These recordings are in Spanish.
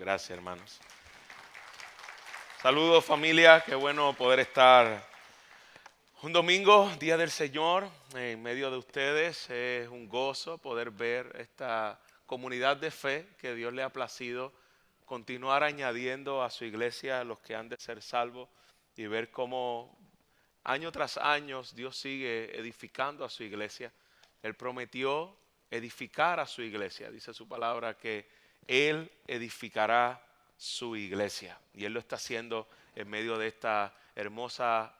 Gracias, hermanos. Saludos, familia. Qué bueno poder estar un domingo, Día del Señor, en medio de ustedes. Es un gozo poder ver esta comunidad de fe que Dios le ha placido continuar añadiendo a su iglesia a los que han de ser salvos y ver cómo año tras año Dios sigue edificando a su iglesia. Él prometió edificar a su iglesia. Dice su palabra que Él edificará su iglesia. Y Él lo está haciendo en medio de esta hermosa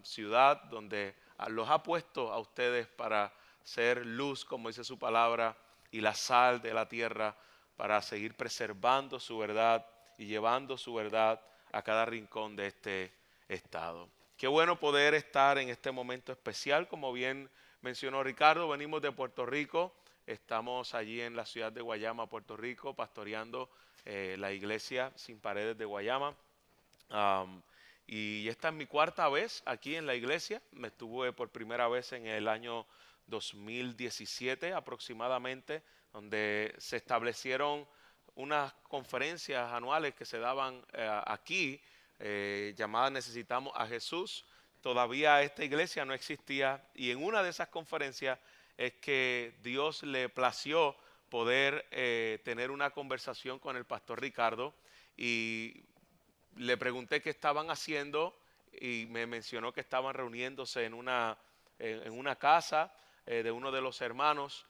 ciudad donde los ha puesto a ustedes para ser luz, como dice su palabra, y la sal de la tierra, para seguir preservando su verdad y llevando su verdad a cada rincón de este estado. Qué bueno poder estar en este momento especial. Como bien mencionó Ricardo, venimos de Puerto Rico. Estamos allí en la ciudad de Guayama, Puerto Rico, pastoreando la iglesia Sin Paredes de Guayama. Y esta es mi cuarta vez aquí en la iglesia. Me estuve por primera vez en el año 2017 aproximadamente, donde se establecieron unas conferencias anuales que se daban aquí, llamadas Necesitamos a Jesús. Todavía esta iglesia no existía y en una de esas conferencias es que Dios le plació poder tener una conversación con el pastor Ricardo y le pregunté qué estaban haciendo y me mencionó que estaban reuniéndose en una casa de uno de los hermanos.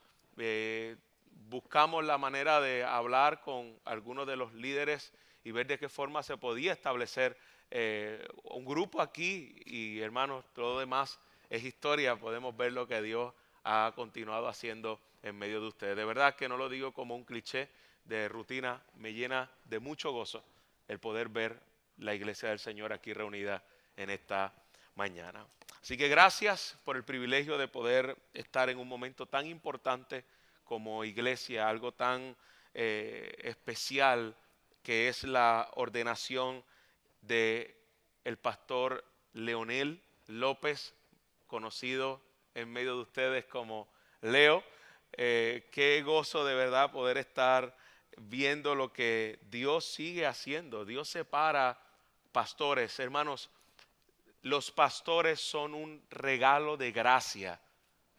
Buscamos la manera de hablar con algunos de los líderes y ver de qué forma se podía establecer un grupo aquí. Y hermanos, todo lo demás es historia. Podemos ver lo que Dios ha continuado haciendo en medio de ustedes. De verdad que no lo digo como un cliché de rutina, me llena de mucho gozo el poder ver la iglesia del Señor aquí reunida en esta mañana. Así que gracias por el privilegio de poder estar en un momento tan importante como iglesia, algo tan especial que es la ordenación de el pastor Leonel López, conocido en medio de ustedes como Leo. Qué gozo de verdad poder estar viendo lo que Dios sigue haciendo. Dios separa pastores. Hermanos, los pastores son un regalo de gracia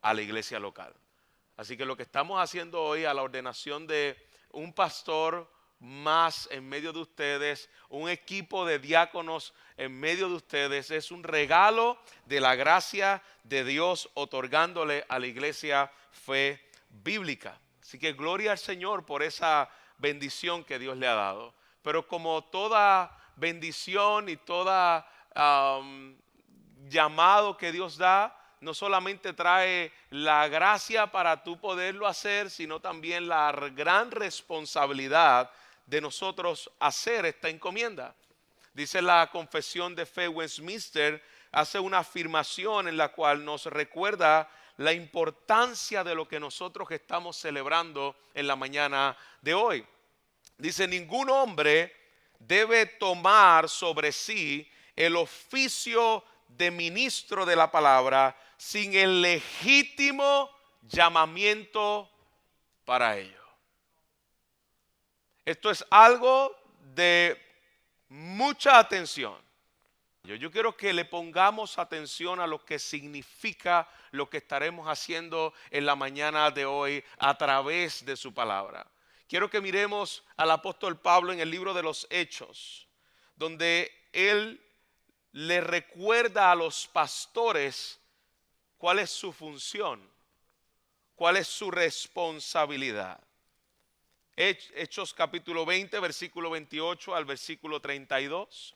a la iglesia local. Así que lo que estamos haciendo hoy a la ordenación de un pastor más en medio de ustedes, un equipo de diáconos en medio de ustedes, es un regalo de la gracia de Dios otorgándole a la iglesia fe bíblica. Así que gloria al Señor por esa bendición que Dios le ha dado. Pero como toda bendición y toda llamado que Dios da, no solamente trae la gracia para tú poderlo hacer, sino también la gran responsabilidad de nosotros hacer esta encomienda. Dice la Confesión de Fe Westminster, hace una afirmación en la cual nos recuerda la importancia de lo que nosotros estamos celebrando en la mañana de hoy. Dice, ningún hombre debe tomar sobre sí el oficio de ministro de la palabra sin el legítimo llamamiento para ello. Esto es algo de mucha atención. Yo quiero que le pongamos atención a lo que significa lo que estaremos haciendo en la mañana de hoy a través de su palabra. Quiero que miremos al apóstol Pablo en el libro de los Hechos, donde él le recuerda a los pastores cuál es su función, cuál es su responsabilidad. Hechos capítulo 20, versículo 28 al versículo 32.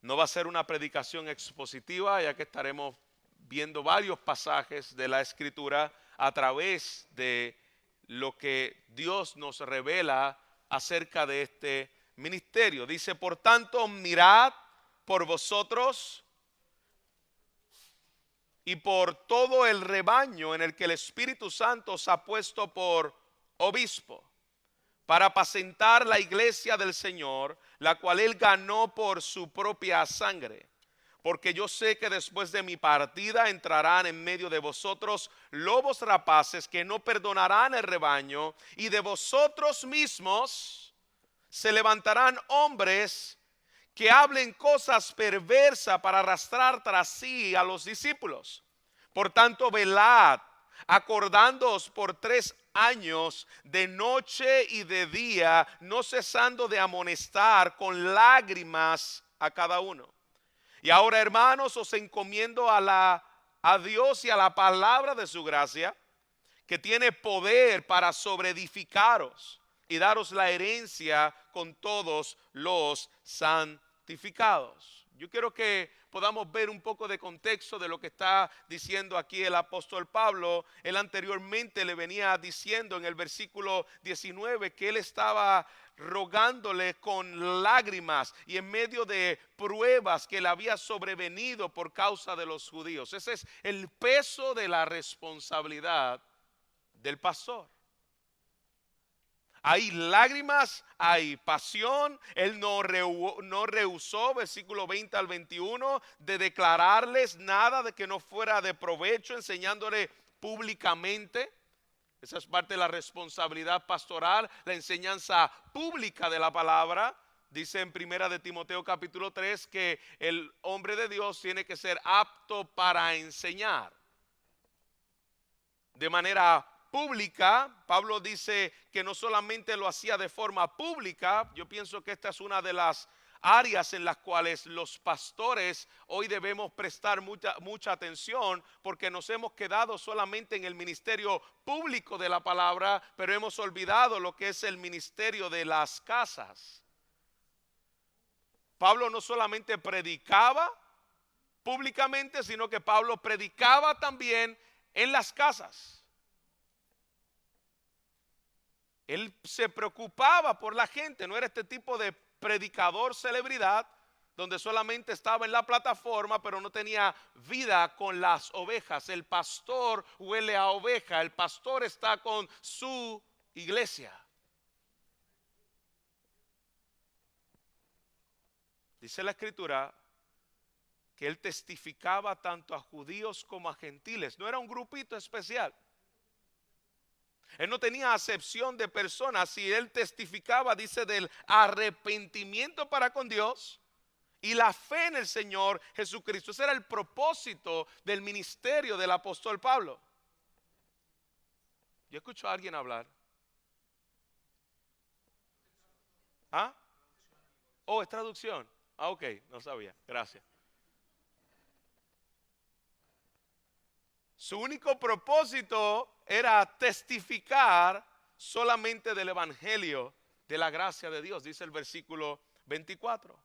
No va a ser una predicación expositiva, ya que estaremos viendo varios pasajes de la Escritura a través de lo que Dios nos revela acerca de este ministerio. Dice, por tanto, mirad por vosotros y por todo el rebaño en el que el Espíritu Santo os ha puesto por obispo, para apacentar la iglesia del Señor, la cual él ganó por su propia sangre. Porque yo sé que después de mi partida entrarán en medio de vosotros lobos rapaces que no perdonarán el rebaño, y de vosotros mismos se levantarán hombres que hablen cosas perversas para arrastrar tras sí a los discípulos. Por tanto, velad, acordándoos por 3 años de noche y de día, no cesando de amonestar con lágrimas a cada uno. Y ahora, hermanos, os encomiendo a Dios y a la palabra de su gracia, que tiene poder para sobreedificaros y daros la herencia con todos los santificados. Yo quiero que podamos ver un poco de contexto de lo que está diciendo aquí el apóstol Pablo. Él anteriormente le venía diciendo en el versículo 19 que él estaba rogándole con lágrimas y en medio de pruebas que le había sobrevenido por causa de los judíos. Ese es el peso de la responsabilidad del pastor. Hay lágrimas, hay pasión. Él no rehusó, versículo 20 al 21, de declararles nada de que no fuera de provecho, enseñándole públicamente. Esa es parte de la responsabilidad pastoral, la enseñanza pública de la palabra. Dice en primera de Timoteo capítulo 3 que el hombre de Dios tiene que ser apto para enseñar. De manera pública, Pablo dice que no solamente lo hacía de forma pública. Yo pienso que esta es una de las áreas en las cuales los pastores hoy debemos prestar mucha atención, porque nos hemos quedado solamente en el ministerio público de la palabra, pero hemos olvidado lo que es el ministerio de las casas. Pablo no solamente predicaba públicamente, sino que Pablo predicaba también en las casas. Él se preocupaba por la gente, no era este tipo de predicador celebridad donde solamente estaba en la plataforma pero no tenía vida con las ovejas. El pastor huele a oveja, el pastor está con su iglesia. Dice la escritura que él testificaba tanto a judíos como a gentiles, no era un grupito especial. Él no tenía acepción de personas. Si él testificaba, dice, del arrepentimiento para con Dios y la fe en el Señor Jesucristo. Ese era el propósito del ministerio del apóstol Pablo. Yo escucho a alguien hablar. ¿Ah? Oh, es traducción. Ah, ok, no sabía. Gracias. Su único propósito era testificar solamente del evangelio de la gracia de Dios, dice el versículo 24.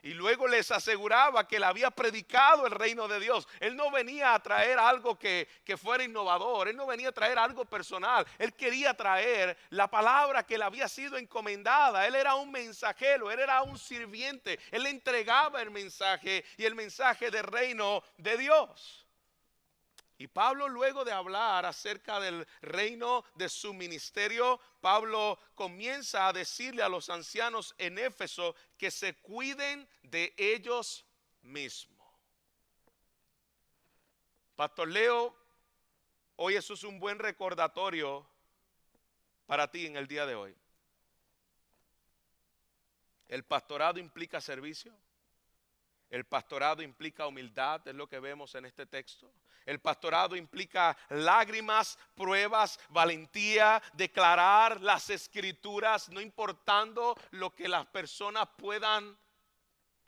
Y luego les aseguraba que él había predicado el reino de Dios. Él no venía a traer algo que fuera innovador. Él no venía a traer algo personal. Él quería traer la palabra que le había sido encomendada. Él era un mensajero, él era un sirviente. Él entregaba el mensaje y el mensaje del reino de Dios. Y Pablo, luego de hablar acerca del reino de su ministerio, Pablo comienza a decirle a los ancianos en Éfeso que se cuiden de ellos mismos. Pastor Leo, hoy eso es un buen recordatorio para ti en el día de hoy. El pastorado implica servicio. El pastorado implica humildad, es lo que vemos en este texto. El pastorado implica lágrimas, pruebas, valentía, declarar las escrituras, no importando lo que las personas puedan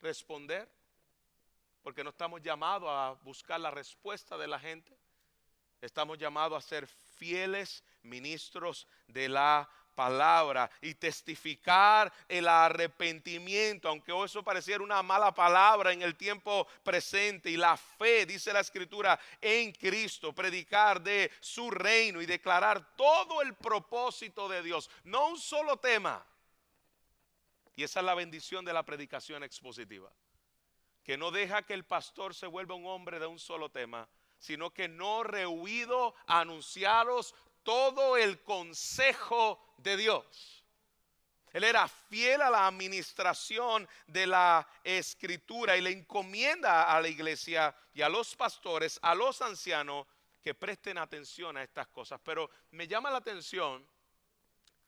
responder, porque no estamos llamados a buscar la respuesta de la gente. Estamos llamados a ser fieles ministros de la palabra y testificar el arrepentimiento, aunque eso pareciera una mala palabra en el tiempo presente, y la fe, dice la escritura, en Cristo, predicar de su reino y declarar todo el propósito de Dios, no un solo tema. Y esa es la bendición de la predicación expositiva, que no deja que el pastor se vuelva un hombre de un solo tema, sino que no rehuido a anunciaros todo el consejo de Dios. Él era fiel a la administración de la escritura y le encomienda a la iglesia y a los pastores, a los ancianos, que presten atención a estas cosas. Pero me llama la atención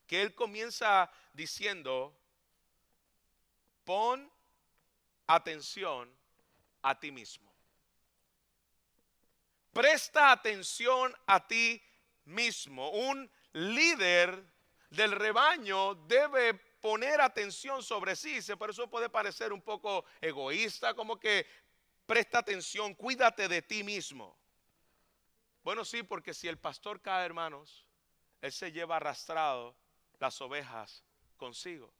que él comienza diciendo: pon atención a ti mismo. Presta atención a ti mismo. Un líder del rebaño debe poner atención sobre sí. Por eso puede parecer un poco egoísta, como que presta atención, cuídate de ti mismo. Bueno, sí, porque si el pastor cae, hermanos, él se lleva arrastrado las ovejas consigo.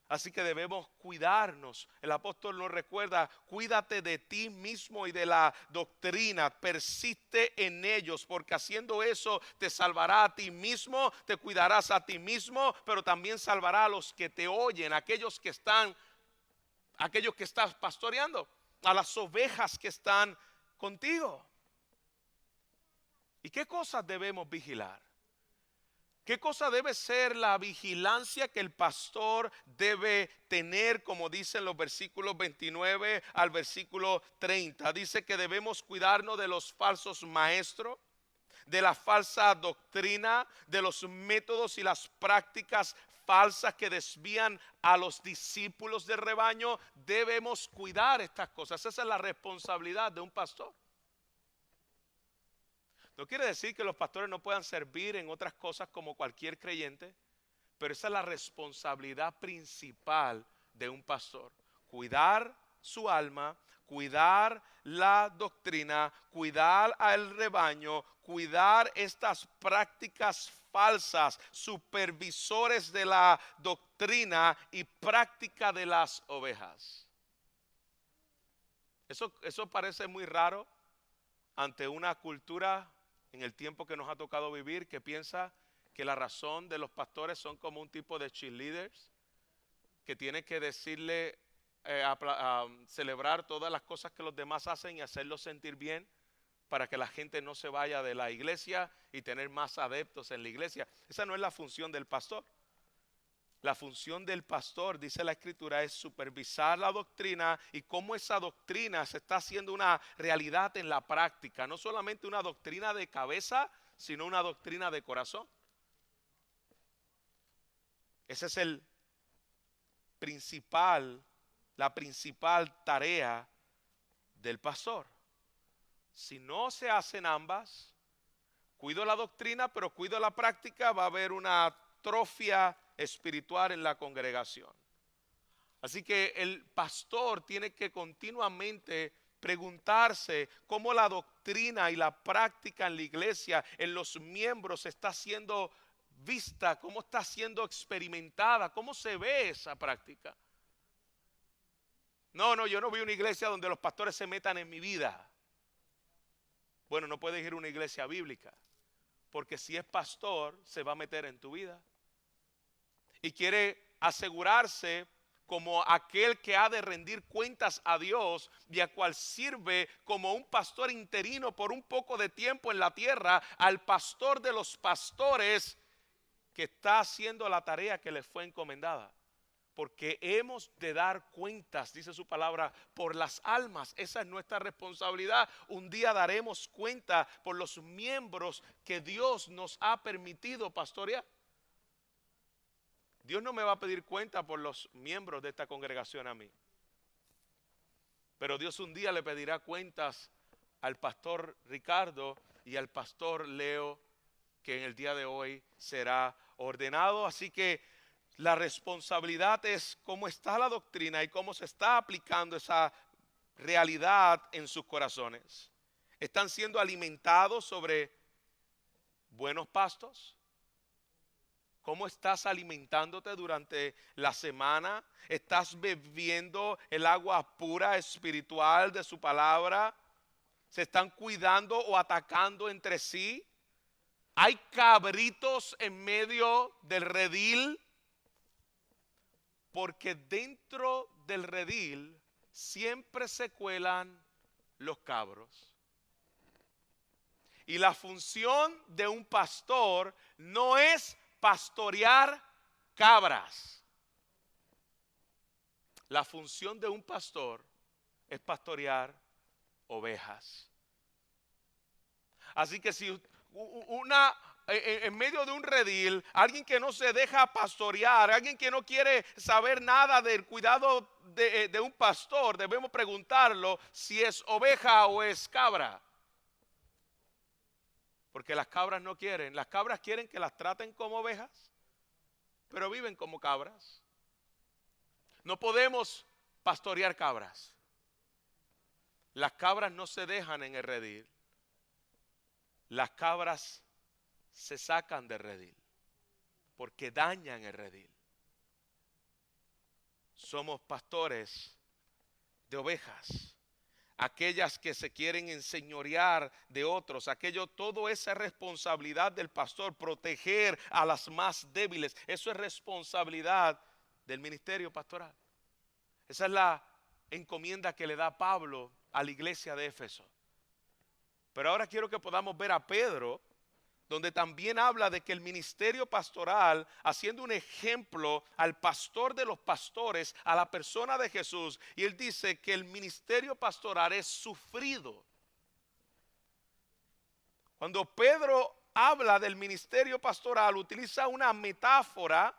Así que debemos cuidarnos. El apóstol nos recuerda: cuídate de ti mismo y de la doctrina, persiste en ellos, porque haciendo eso te salvará a ti mismo, te cuidarás a ti mismo, pero también salvará a los que te oyen, aquellos que estás pastoreando, a las ovejas que están contigo. ¿Y qué cosas debemos vigilar? ¿Qué cosa debe ser la vigilancia que el pastor debe tener? Como dicen los versículos 29 al versículo 30. Dice que debemos cuidarnos de los falsos maestros, de la falsa doctrina, de los métodos y las prácticas falsas que desvían a los discípulos del rebaño. Debemos cuidar estas cosas. Esa es la responsabilidad de un pastor. No quiere decir que los pastores no puedan servir en otras cosas como cualquier creyente, pero esa es la responsabilidad principal de un pastor: cuidar su alma, cuidar la doctrina, cuidar al rebaño, cuidar estas prácticas falsas, supervisores de la doctrina y práctica de las ovejas. Eso parece muy raro ante una cultura en el tiempo que nos ha tocado vivir, que piensa que la razón de los pastores son como un tipo de cheerleaders que tienen que decirle, celebrar todas las cosas que los demás hacen y hacerlos sentir bien para que la gente no se vaya de la iglesia y tener más adeptos en la iglesia. Esa no es la función del pastor. La función del pastor, dice la escritura, es supervisar la doctrina y cómo esa doctrina se está haciendo una realidad en la práctica. No solamente una doctrina de cabeza, sino una doctrina de corazón. Esa es la principal tarea del pastor. Si no se hacen ambas, cuido la doctrina pero cuido la práctica, va a haber una atrofia espiritual en la congregación. Así que el pastor tiene que continuamente preguntarse cómo la doctrina y la práctica en la iglesia, en los miembros, está siendo vista, cómo está siendo experimentada, cómo se ve esa práctica. No, yo no vi una iglesia donde los pastores se metan en mi vida. Bueno, no puedes ir a una iglesia bíblica, porque si es pastor se va a meter en tu vida y quiere asegurarse, como aquel que ha de rendir cuentas a Dios y a cual sirve como un pastor interino por un poco de tiempo en la tierra, al pastor de los pastores que está haciendo la tarea que le fue encomendada. Porque hemos de dar cuentas, dice su palabra, por las almas. Esa es nuestra responsabilidad. Un día daremos cuenta por los miembros que Dios nos ha permitido pastorear. Dios no me va a pedir cuenta por los miembros de esta congregación a mí. Pero Dios un día le pedirá cuentas al pastor Ricardo y al pastor Leo, que en el día de hoy será ordenado. Así que la responsabilidad es cómo está la doctrina y cómo se está aplicando esa realidad en sus corazones. ¿Están siendo alimentados sobre buenos pastos? ¿Cómo estás alimentándote durante la semana? ¿Estás bebiendo el agua pura espiritual de su palabra? ¿Se están cuidando o atacando entre sí? ¿Hay cabritos en medio del redil? Porque dentro del redil siempre se cuelan los cabros. Y la función de un pastor no es pastorear cabras. La función de un pastor es pastorear ovejas. Así que si en medio de un redil, alguien que no se deja pastorear, alguien que no quiere saber nada del cuidado de un pastor, debemos preguntarlo si es oveja o es cabra. Porque las cabras no quieren. Las cabras quieren que las traten como ovejas, pero viven como cabras. No podemos pastorear cabras. Las cabras no se dejan en el redil. Las cabras se sacan del redil porque dañan el redil. Somos pastores de ovejas, aquellas que se quieren enseñorear de otros, todo esa responsabilidad del pastor, proteger a las más débiles. Eso es responsabilidad del ministerio pastoral. Esa es la encomienda que le da Pablo a la iglesia de Éfeso. Pero ahora quiero que podamos ver a Pedro, donde también habla de que el ministerio pastoral, haciendo un ejemplo al pastor de los pastores, a la persona de Jesús, y él dice que el ministerio pastoral es sufrido. Cuando Pedro habla del ministerio pastoral, utiliza una metáfora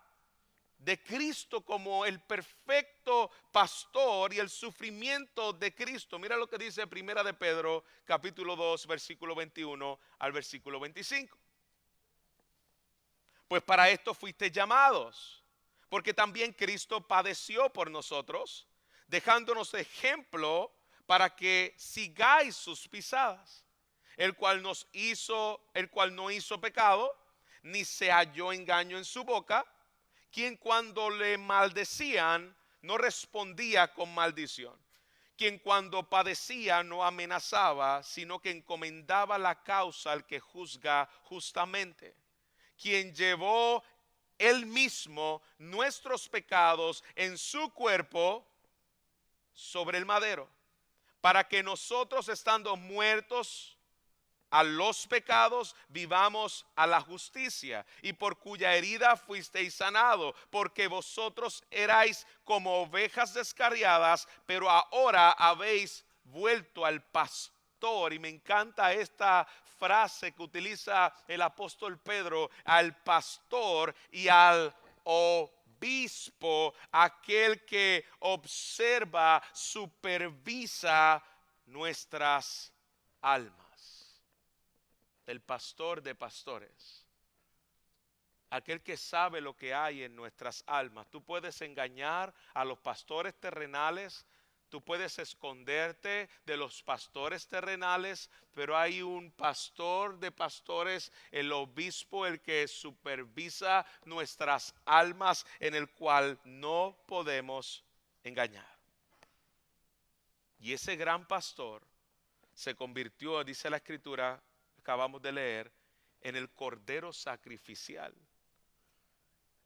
de Cristo como el perfecto pastor y el sufrimiento de Cristo. Mira lo que dice Primera de Pedro, capítulo 2, versículo 21 al versículo 25. Pues para esto fuisteis llamados, porque también Cristo padeció por nosotros, dejándonos ejemplo para que sigáis sus pisadas, el cual no hizo pecado, ni se halló engaño en su boca, quien cuando le maldecían no respondía con maldición, quien cuando padecía no amenazaba, sino que encomendaba la causa al que juzga justamente, quien llevó él mismo nuestros pecados en su cuerpo sobre el madero, para que nosotros, estando muertos a los pecados, vivamos a la justicia, y por cuya herida fuisteis sanados, porque vosotros erais como ovejas descarriadas, pero ahora habéis vuelto al pastor. Y me encanta esta frase que utiliza el apóstol Pedro: al pastor y al obispo, aquel que observa, supervisa nuestras almas. El pastor de pastores, aquel que sabe lo que hay en nuestras almas. Tú puedes engañar a los pastores terrenales, tú puedes esconderte de los pastores terrenales, pero hay un pastor de pastores, el obispo, el que supervisa nuestras almas, en el cual no podemos engañar. Y ese gran pastor se convirtió, dice la escritura, acabamos de leer, en el cordero sacrificial.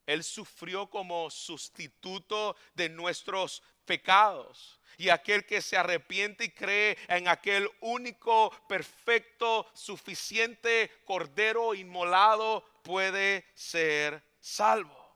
Él sufrió como sustituto de nuestros pecados. Y aquel que se arrepiente y cree en aquel único, perfecto, suficiente cordero inmolado puede ser salvo.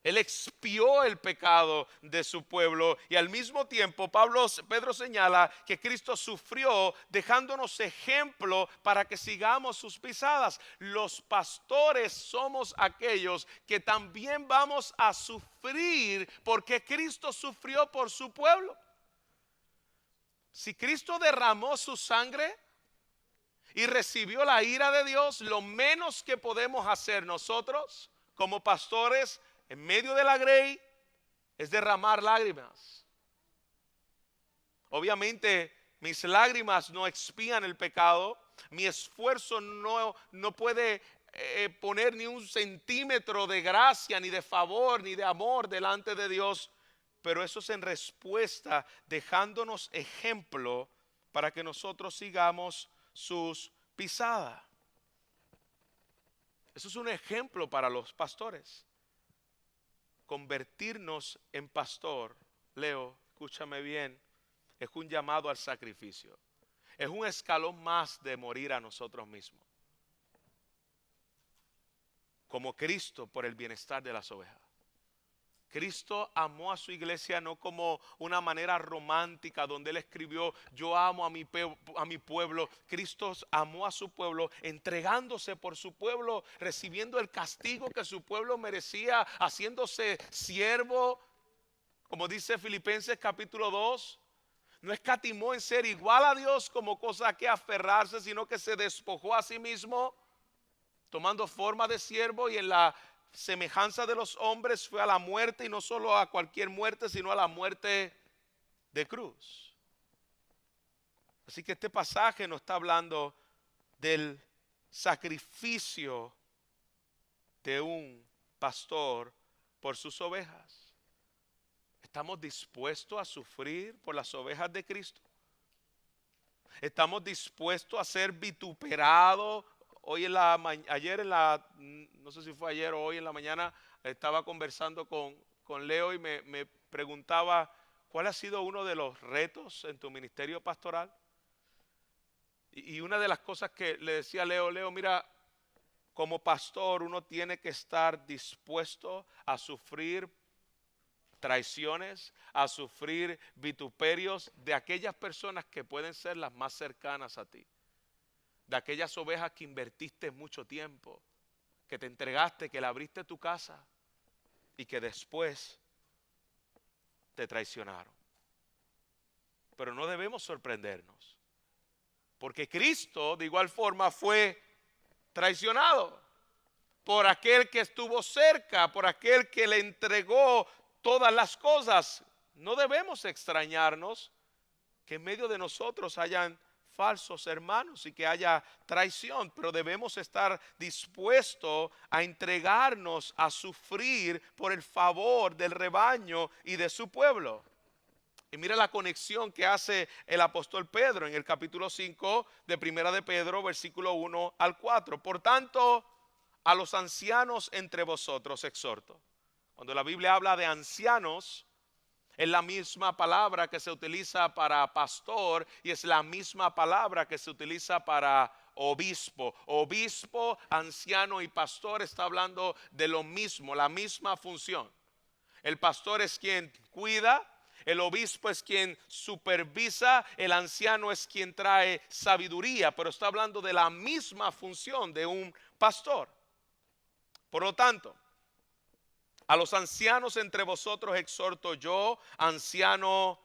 Él expió el pecado de su pueblo, y al mismo tiempo Pedro señala que Cristo sufrió dejándonos ejemplo para que sigamos sus pisadas. Los pastores somos aquellos que también vamos a sufrir porque Cristo sufrió por su pueblo. Si Cristo derramó su sangre y recibió la ira de Dios, lo menos que podemos hacer nosotros como pastores en medio de la grey es derramar lágrimas. Obviamente mis lágrimas no expían el pecado. Mi esfuerzo no puede poner ni un centímetro de gracia, ni de favor, ni de amor delante de Dios. Pero eso es en respuesta, dejándonos ejemplo para que nosotros sigamos sus pisadas. Eso es un ejemplo para los pastores. Convertirnos en pastor, Leo, escúchame bien, es un llamado al sacrificio. Es un escalón más de morir a nosotros mismos, como Cristo por el bienestar de las ovejas. Cristo amó a su iglesia no como una manera romántica donde Él escribió, yo amo a mi pueblo. Cristo amó a su pueblo entregándose por su pueblo, recibiendo el castigo que su pueblo merecía, haciéndose siervo, como dice Filipenses capítulo 2. No escatimó en ser igual a Dios como cosa a que aferrarse, sino que se despojó a sí mismo, tomando forma de siervo, y en la semejanza de los hombres fue a la muerte, y no solo a cualquier muerte, sino a la muerte de cruz. Así que este pasaje nos está hablando del sacrificio de un pastor por sus ovejas. ¿Estamos dispuestos a sufrir por las ovejas de Cristo? ¿Estamos dispuestos a ser vituperados? Ayer no sé si fue ayer o hoy en la mañana, estaba conversando con Leo y me preguntaba, ¿cuál ha sido uno de los retos en tu ministerio pastoral? Y una de las cosas que le decía a Leo, mira, como pastor uno tiene que estar dispuesto a sufrir traiciones, a sufrir vituperios de aquellas personas que pueden ser las más cercanas a ti, de aquellas ovejas que invertiste mucho tiempo, que te entregaste, que le abriste tu casa y que después te traicionaron. Pero no debemos sorprendernos, porque Cristo de igual forma fue traicionado por aquel que estuvo cerca, por aquel que le entregó todas las cosas. No debemos extrañarnos que en medio de nosotros hayan falsos hermanos y que haya traición, pero debemos estar dispuestos a entregarnos a sufrir por el favor del rebaño y de su pueblo. Y mira la conexión que hace el apóstol Pedro en el capítulo 5 de Primera de Pedro, versículo 1 al 4. Por tanto, a los ancianos entre vosotros exhorto. Cuando la Biblia habla de ancianos, es la misma palabra que se utiliza para pastor y es la misma palabra que se utiliza para obispo. Obispo, anciano y pastor está hablando de lo mismo, la misma función. El pastor es quien cuida, el obispo es quien supervisa, el anciano es quien trae sabiduría, pero está hablando de la misma función de un pastor. Por lo tanto, a los ancianos entre vosotros exhorto yo, anciano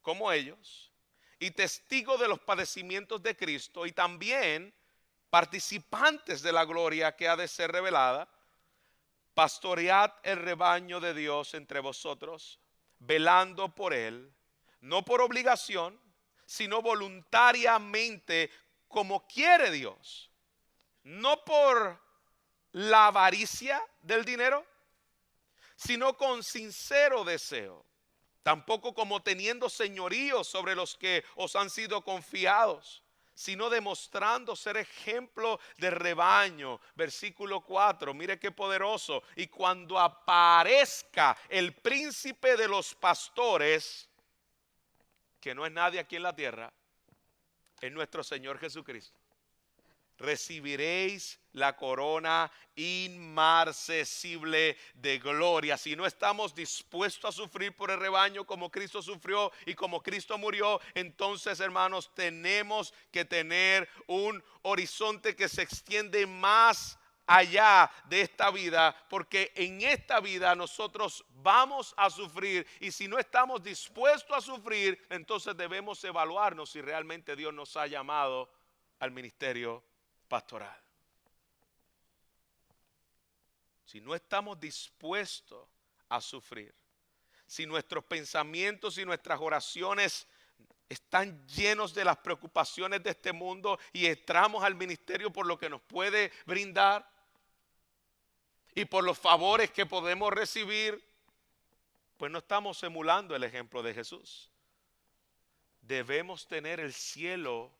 como ellos, y testigo de los padecimientos de Cristo, y también participantes de la gloria que ha de ser revelada. Pastoread el rebaño de Dios entre vosotros, velando por él, no por obligación, sino voluntariamente, como quiere Dios, no por la avaricia del dinero, sino con sincero deseo, tampoco como teniendo señorío sobre los que os han sido confiados, sino demostrando ser ejemplo de rebaño. Versículo 4, mire qué poderoso. Y cuando aparezca el príncipe de los pastores, que no es nadie aquí en la tierra, es nuestro Señor Jesucristo, recibiréis la corona inmarcesible de gloria. Si no estamos dispuestos a sufrir por el rebaño como Cristo sufrió y como Cristo murió, entonces, hermanos, tenemos que tener un horizonte que se extiende más allá de esta vida, porque en esta vida nosotros vamos a sufrir, y si no estamos dispuestos a sufrir, entonces debemos evaluarnos si realmente Dios nos ha llamado al ministerio pastoral. Si no estamos dispuestos a sufrir, si nuestros pensamientos y nuestras oraciones están llenos de las preocupaciones de este mundo y entramos al ministerio por lo que nos puede brindar y por los favores que podemos recibir, pues no estamos emulando el ejemplo de Jesús. Debemos tener el cielo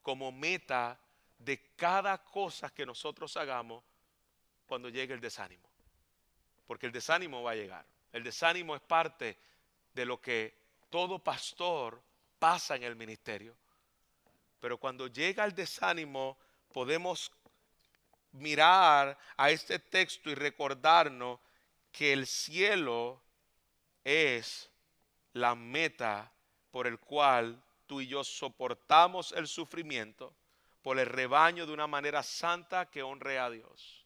como meta de cada cosa que nosotros hagamos cuando llegue el desánimo, porque el desánimo va a llegar. El desánimo es parte de lo que todo pastor pasa en el ministerio, pero cuando llega el desánimo podemos mirar a este texto y recordarnos que el cielo es la meta por el cual tú y yo soportamos el sufrimiento por el rebaño de una manera santa que honre a Dios.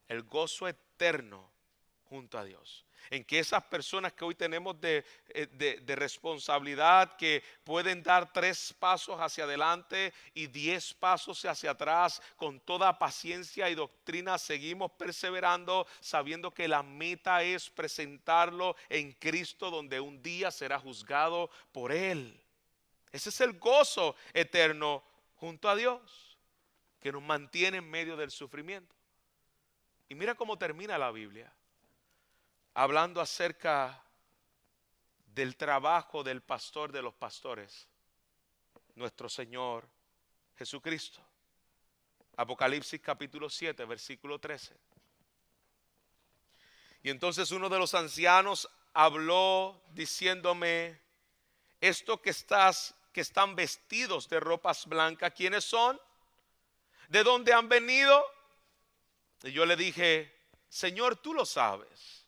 El gozo eterno junto a Dios. En que esas personas que hoy tenemos de responsabilidad, que pueden dar 3 pasos hacia adelante y 10 pasos hacia atrás, con toda paciencia y doctrina seguimos perseverando, sabiendo que la meta es presentarlo en Cristo, donde un día será juzgado por Él. Ese es el gozo eterno junto a Dios, que nos mantiene en medio del sufrimiento. Y mira cómo termina la Biblia, hablando acerca del trabajo del pastor de los pastores, nuestro Señor Jesucristo. Apocalipsis capítulo 7, versículo 13. Y entonces uno de los ancianos habló diciéndome: esto que están vestidos de ropas blancas, ¿quiénes son? ¿De dónde han venido? Y yo le dije: Señor, tú lo sabes.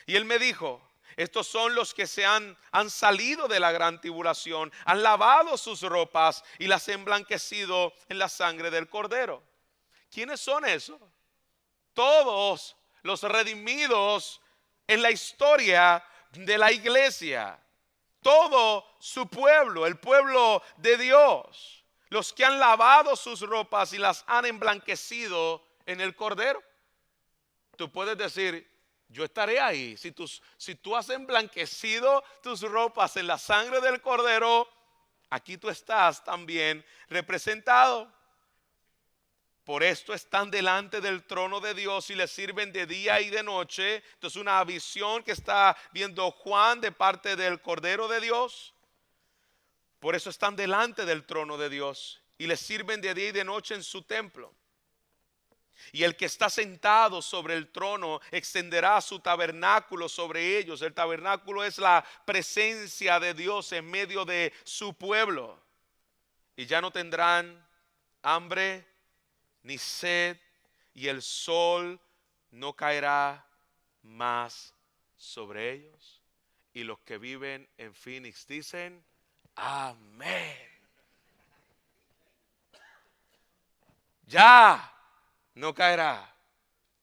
Y él me dijo: estos son los que han salido de la gran tribulación, han lavado sus ropas y las han emblanquecido en la sangre del Cordero. ¿Quiénes son esos? Todos los redimidos en la historia de la iglesia. Todo su pueblo, el pueblo de Dios. Los que han lavado sus ropas y las han emblanquecido en el Cordero. Tú puedes decir: yo estaré ahí. Si tú has emblanquecido tus ropas en la sangre del Cordero, aquí tú estás también representado. Por esto están delante del trono de Dios y le sirven de día y de noche. Entonces, una visión que está viendo Juan de parte del Cordero de Dios. Por eso están delante del trono de Dios y le sirven de día y de noche en su templo. Y el que está sentado sobre el trono extenderá su tabernáculo sobre ellos. El tabernáculo es la presencia de Dios en medio de su pueblo. Y ya no tendrán hambre ni sed, y el sol no caerá más sobre ellos. Y los que viven en Phoenix dicen: amén. Ya no caerá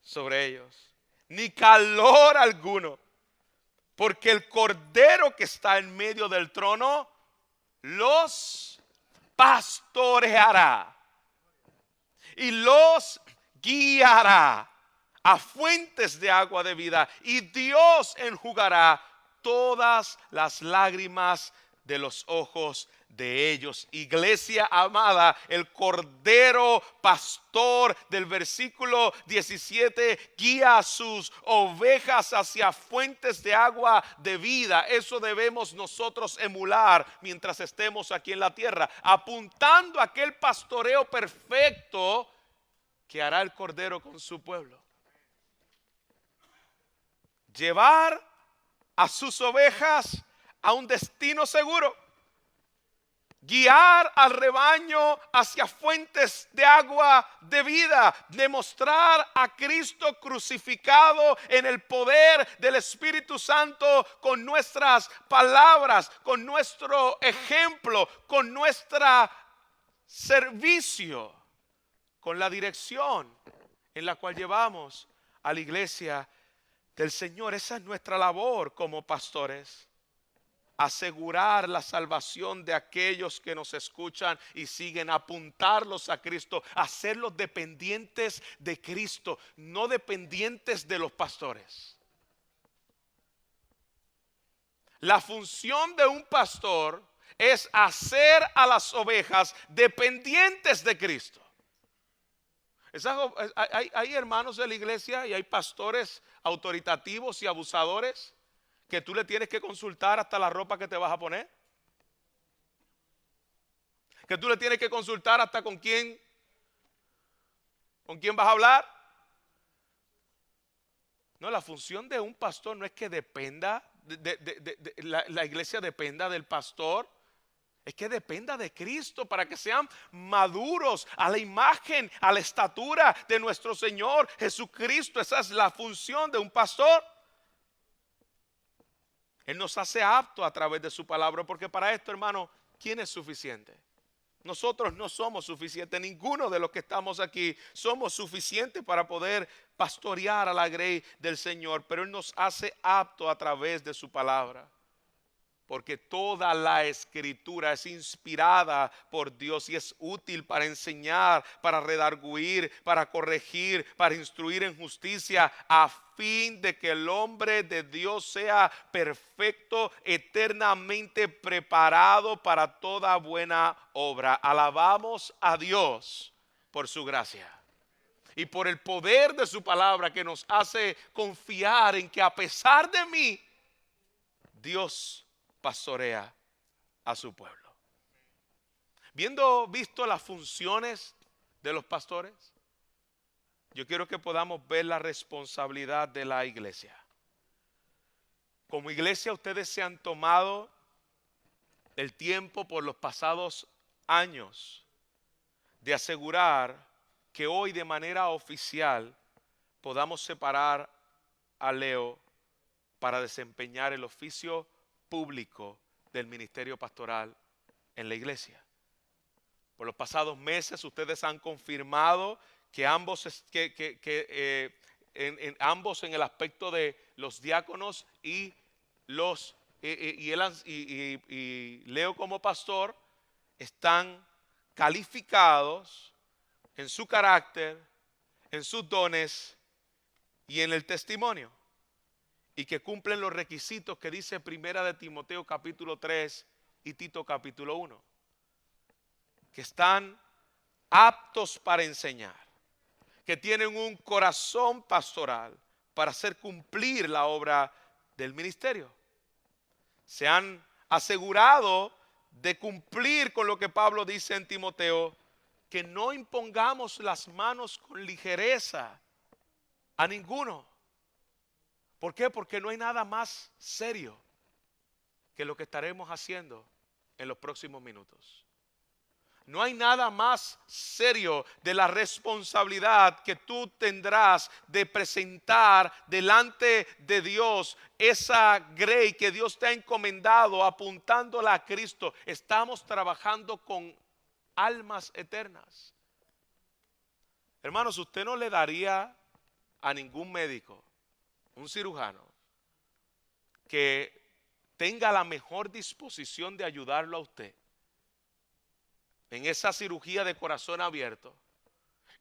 sobre ellos ni calor alguno, porque el Cordero que está en medio del trono los pastoreará y los guiará a fuentes de agua de vida, y Dios enjugará todas las lágrimas de los ojos de ellos. Iglesia amada, el Cordero pastor del versículo 17 guía a sus ovejas hacia fuentes de agua de vida. Eso debemos nosotros emular mientras estemos aquí en la tierra, apuntando a aquel pastoreo perfecto que hará el Cordero con su pueblo. Llevar a sus ovejas a un destino seguro. Guiar al rebaño hacia fuentes de agua de vida. Demostrar a Cristo crucificado en el poder del Espíritu Santo con nuestras palabras, con nuestro ejemplo, con nuestro servicio, con la dirección en la cual llevamos a la iglesia del Señor. Esa es nuestra labor como pastores. Asegurar la salvación de aquellos que nos escuchan y siguen, apuntarlos a Cristo, hacerlos dependientes de Cristo, no dependientes de los pastores. La función de un pastor es hacer a las ovejas dependientes de Cristo. Hay hermanos de la iglesia y hay pastores autoritativos y abusadores que tú le tienes que consultar hasta la ropa que te vas a poner, que tú le tienes que consultar hasta con quién vas a hablar. No, la función de un pastor no es que dependa, la iglesia dependa del pastor. Es que dependa de Cristo para que sean maduros a la imagen, a la estatura de nuestro Señor Jesucristo. Esa es la función de un pastor. Él nos hace apto a través de su palabra, porque para esto, hermano, ¿quién es suficiente? Nosotros no somos suficientes, ninguno de los que estamos aquí somos suficientes para poder pastorear a la grey del Señor, pero Él nos hace apto a través de su palabra. Porque toda la escritura es inspirada por Dios y es útil para enseñar, para redarguir, para corregir, para instruir en justicia, a fin de que el hombre de Dios sea perfecto, eternamente preparado para toda buena obra. Alabamos a Dios por su gracia y por el poder de su palabra que nos hace confiar en que a pesar de mí, Dios pastorea a su pueblo. Visto las funciones de los pastores, yo quiero que podamos ver la responsabilidad de la iglesia. Como iglesia, ustedes se han tomado el tiempo por los pasados años de asegurar que hoy de manera oficial podamos separar a Leo para desempeñar el oficio público del ministerio pastoral en la iglesia. Por los pasados meses ustedes han confirmado que ambos ambos en el aspecto de los diáconos y Leo como pastor están calificados en su carácter, en sus dones y en el testimonio, y que cumplen los requisitos que dice Primera de Timoteo capítulo 3 y Tito capítulo 1, que están aptos para enseñar, que tienen un corazón pastoral para hacer cumplir la obra del ministerio. Se han asegurado de cumplir con lo que Pablo dice en Timoteo, que no impongamos las manos con ligereza a ninguno. ¿Por qué? Porque no hay nada más serio que lo que estaremos haciendo en los próximos minutos. No hay nada más serio de la responsabilidad que tú tendrás de presentar delante de Dios esa grey que Dios te ha encomendado apuntándola a Cristo. Estamos trabajando con almas eternas. Hermanos, usted no le daría a ningún médico, un cirujano, que tenga la mejor disposición de ayudarlo a usted en esa cirugía de corazón abierto,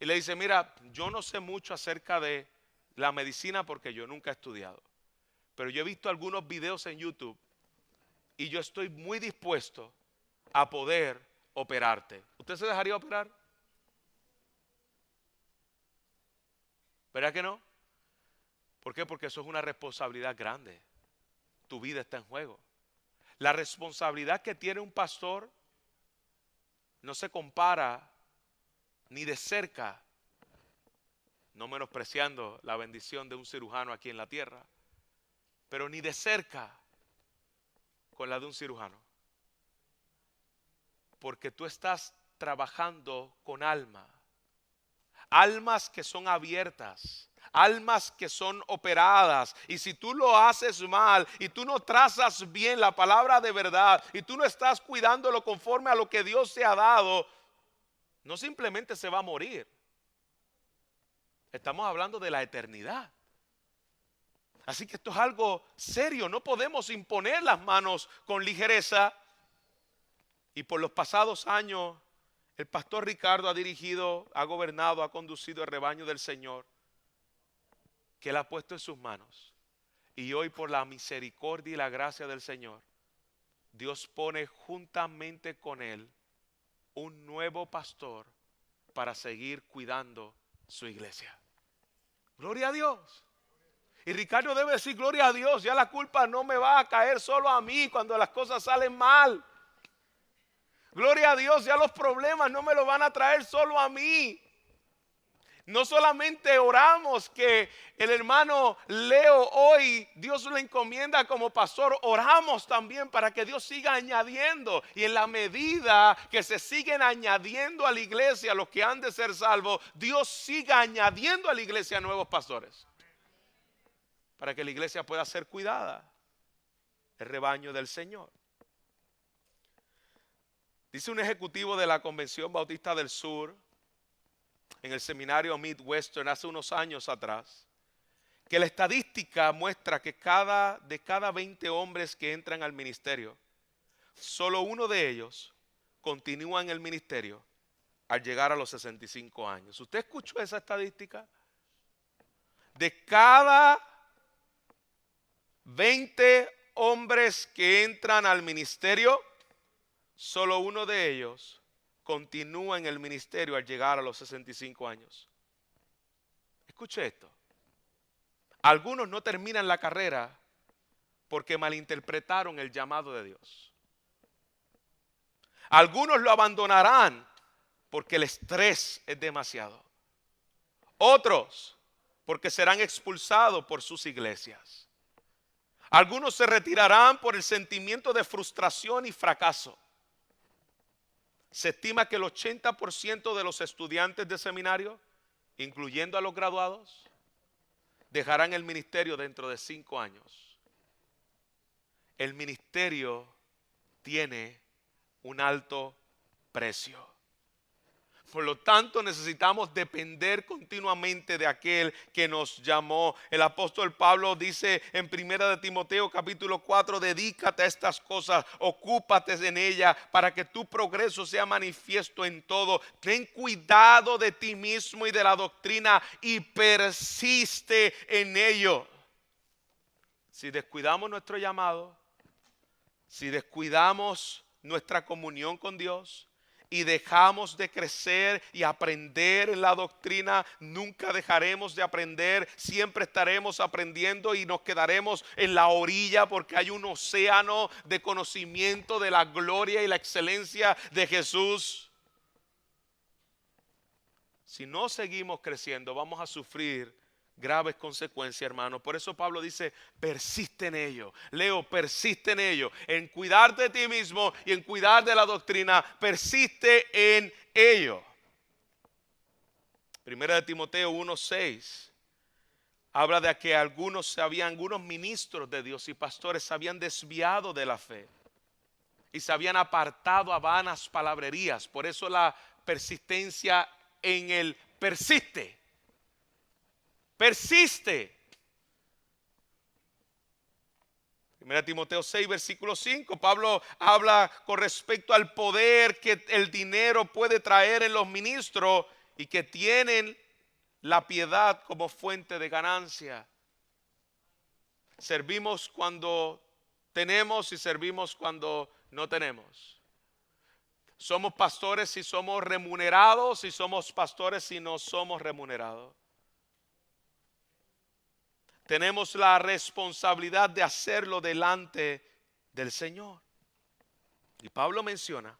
y le dice: mira, yo no sé mucho acerca de la medicina porque yo nunca he estudiado, pero yo he visto algunos videos en YouTube y yo estoy muy dispuesto a poder operarte. ¿Usted se dejaría operar? ¿Verdad que no? ¿Por qué? Porque eso es una responsabilidad grande. Tu vida está en juego. La responsabilidad que tiene un pastor no se compara ni de cerca, no menospreciando la bendición de un cirujano aquí en la tierra, pero ni de cerca con la de un cirujano. Porque tú estás trabajando con almas que son abiertas, almas que son operadas, y si tú lo haces mal y tú no trazas bien la palabra de verdad y tú no estás cuidándolo conforme a lo que Dios te ha dado, no simplemente se va a morir. Estamos hablando de la eternidad. Así que esto es algo serio, no podemos imponer las manos con ligereza. Y por los pasados años el pastor Ricardo ha dirigido, ha gobernado, ha conducido el rebaño del Señor que Él ha puesto en sus manos. Y hoy, por la misericordia y la gracia del Señor, Dios pone juntamente con Él un nuevo pastor para seguir cuidando su iglesia. Gloria a Dios. Y Ricardo debe decir: gloria a Dios, ya la culpa no me va a caer solo a mí cuando las cosas salen mal. Gloria a Dios, ya los problemas no me los van a traer solo a mí. No solamente oramos que el hermano Leo hoy, Dios le encomienda como pastor, oramos también para que Dios siga añadiendo. Y en la medida que se siguen añadiendo a la iglesia los que han de ser salvos, Dios siga añadiendo a la iglesia nuevos pastores. Para que la iglesia pueda ser cuidada, el rebaño del Señor. Dice un ejecutivo de la Convención Bautista del Sur, en el seminario Midwestern hace unos años atrás, que la estadística muestra que de cada 20 hombres que entran al ministerio, solo uno de ellos continúa en el ministerio al llegar a los 65 años. ¿Usted escuchó esa estadística? De cada 20 hombres que entran al ministerio, solo uno de ellos continúa en el ministerio al llegar a los 65 años. Escuche esto. Algunos no terminan la carrera porque malinterpretaron el llamado de Dios. Algunos lo abandonarán porque el estrés es demasiado. Otros porque serán expulsados por sus iglesias. Algunos se retirarán por el sentimiento de frustración y fracaso. Se estima que el 80% de los estudiantes de seminario, incluyendo a los graduados, dejarán el ministerio dentro de 5 años. El ministerio tiene un alto precio. Por lo tanto, necesitamos depender continuamente de aquel que nos llamó. El apóstol Pablo dice en 1 de Timoteo capítulo 4, dedícate a estas cosas, ocúpate en ellas para que tu progreso sea manifiesto en todo. Ten cuidado de ti mismo y de la doctrina y persiste en ello. Si descuidamos nuestro llamado, si descuidamos nuestra comunión con Dios, y dejamos de crecer y aprender en la doctrina, nunca dejaremos de aprender, siempre estaremos aprendiendo y nos quedaremos en la orilla porque hay un océano de conocimiento de la gloria y la excelencia de Jesús. Si no seguimos creciendo, vamos a sufrir graves consecuencias, hermanos. Por eso Pablo dice, persiste en ello. Leo, persiste en ello. En cuidar de ti mismo y en cuidar de la doctrina, persiste en ello. Primera de Timoteo 1:6 habla de que algunos ministros de Dios y pastores se habían desviado de la fe y se habían apartado a vanas palabrerías. Por eso la persistencia en el persiste. Persiste. 1 Timoteo 6, versículo 5, Pablo habla con respecto al poder que el dinero puede traer en los ministros y que tienen la piedad como fuente de ganancia. Servimos cuando tenemos y servimos cuando no tenemos. Somos pastores si somos remunerados y somos pastores si no somos remunerados. Tenemos la responsabilidad de hacerlo delante del Señor. Y Pablo menciona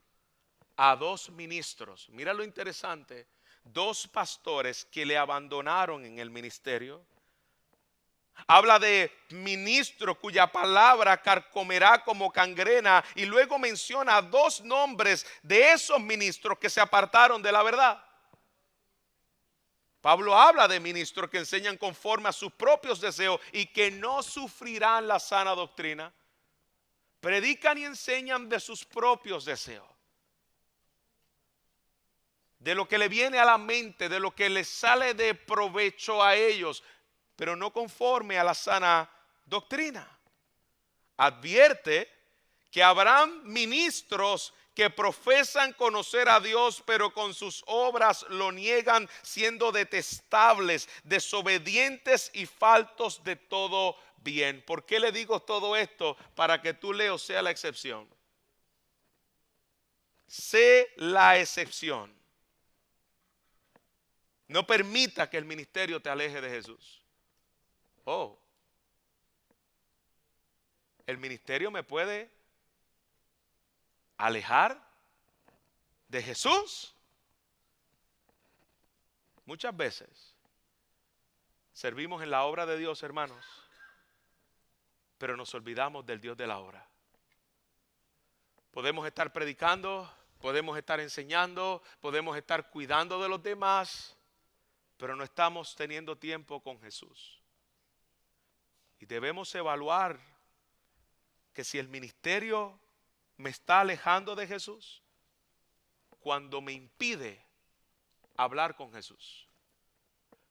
a 2 ministros. Mira lo interesante. 2 pastores que le abandonaron en el ministerio. Habla de ministro cuya palabra carcomerá como gangrena. Y luego menciona 2 nombres de esos ministros que se apartaron de la verdad. Pablo habla de ministros que enseñan conforme a sus propios deseos y que no sufrirán la sana doctrina. Predican y enseñan de sus propios deseos, de lo que le viene a la mente, de lo que les sale de provecho a ellos, pero no conforme a la sana doctrina. Advierte que habrán ministros que profesan conocer a Dios, pero con sus obras lo niegan, siendo detestables, desobedientes y faltos de todo bien. ¿Por qué le digo todo esto? Para que tú, Leo, sea la excepción. Sé la excepción. No permita que el ministerio te aleje de Jesús. Oh, el ministerio me puede alejar de Jesús. Muchas veces servimos en la obra de Dios, hermanos, pero nos olvidamos del Dios de la obra. Podemos estar predicando, podemos estar enseñando, podemos estar cuidando de los demás, pero no estamos teniendo tiempo con Jesús. Y debemos evaluar que si el ministerio me está alejando de Jesús, cuando me impide hablar con Jesús,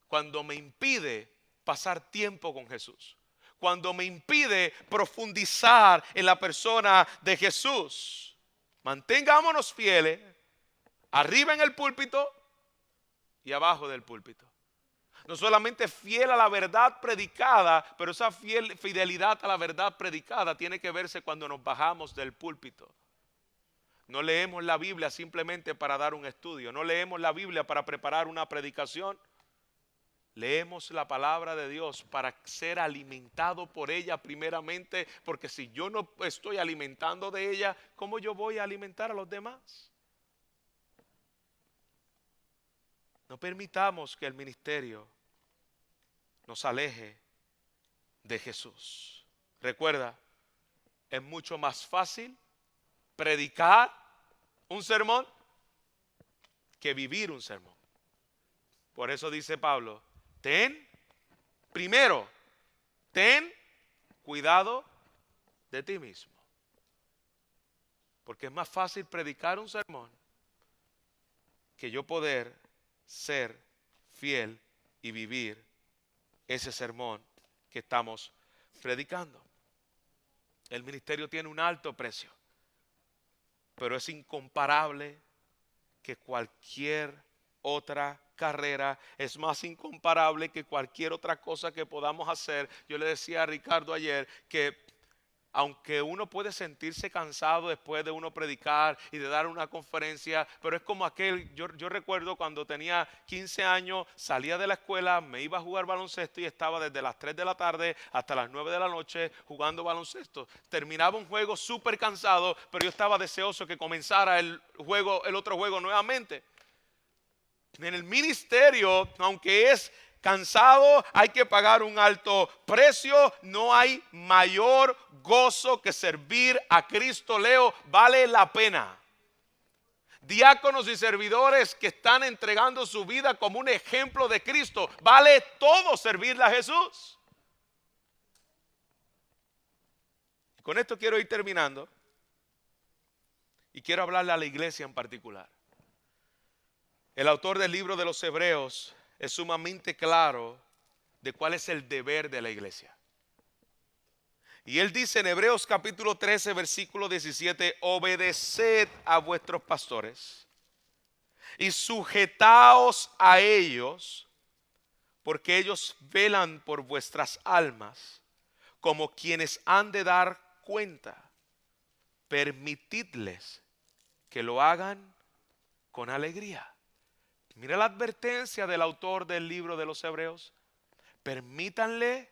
cuando me impide pasar tiempo con Jesús, cuando me impide profundizar en la persona de Jesús. Mantengámonos fieles arriba en el púlpito y abajo del púlpito. No solamente fiel a la verdad predicada, pero esa fidelidad a la verdad predicada tiene que verse cuando nos bajamos del púlpito. No leemos la Biblia simplemente para dar un estudio. No leemos la Biblia para preparar una predicación. Leemos la palabra de Dios para ser alimentado por ella primeramente, porque si yo no estoy alimentando de ella, ¿cómo yo voy a alimentar a los demás? No permitamos que el ministerio nos aleje de Jesús. Recuerda, es mucho más fácil predicar un sermón que vivir un sermón. Por eso dice Pablo, ten cuidado de ti mismo. Porque es más fácil predicar un sermón que yo poder ser fiel y vivir ese sermón que estamos predicando. El ministerio tiene un alto precio, pero es incomparable que cualquier otra carrera, es más incomparable que cualquier otra cosa que podamos hacer. Yo le decía a Ricardo ayer que aunque uno puede sentirse cansado después de uno predicar y de dar una conferencia, pero es como yo recuerdo cuando tenía 15 años, salía de la escuela, me iba a jugar baloncesto y estaba desde las 3 de la tarde hasta las 9 de la noche jugando baloncesto. Terminaba un juego súper cansado, pero yo estaba deseoso que comenzara el otro juego nuevamente. En el ministerio, aunque es cansado, hay que pagar un alto precio. No hay mayor gozo que servir a Cristo. Leo, vale la pena. Diáconos y servidores que están entregando su vida como un ejemplo de Cristo. Vale todo servirle a Jesús. Con esto quiero ir terminando. Y quiero hablarle a la iglesia en particular. El autor del libro de los Hebreos es sumamente claro de cuál es el deber de la iglesia. Y él dice en Hebreos capítulo 13, versículo 17, obedeced a vuestros pastores y sujetaos a ellos, porque ellos velan por vuestras almas como quienes han de dar cuenta. Permitidles que lo hagan con alegría. Mira la advertencia del autor del libro de los Hebreos. Permítanle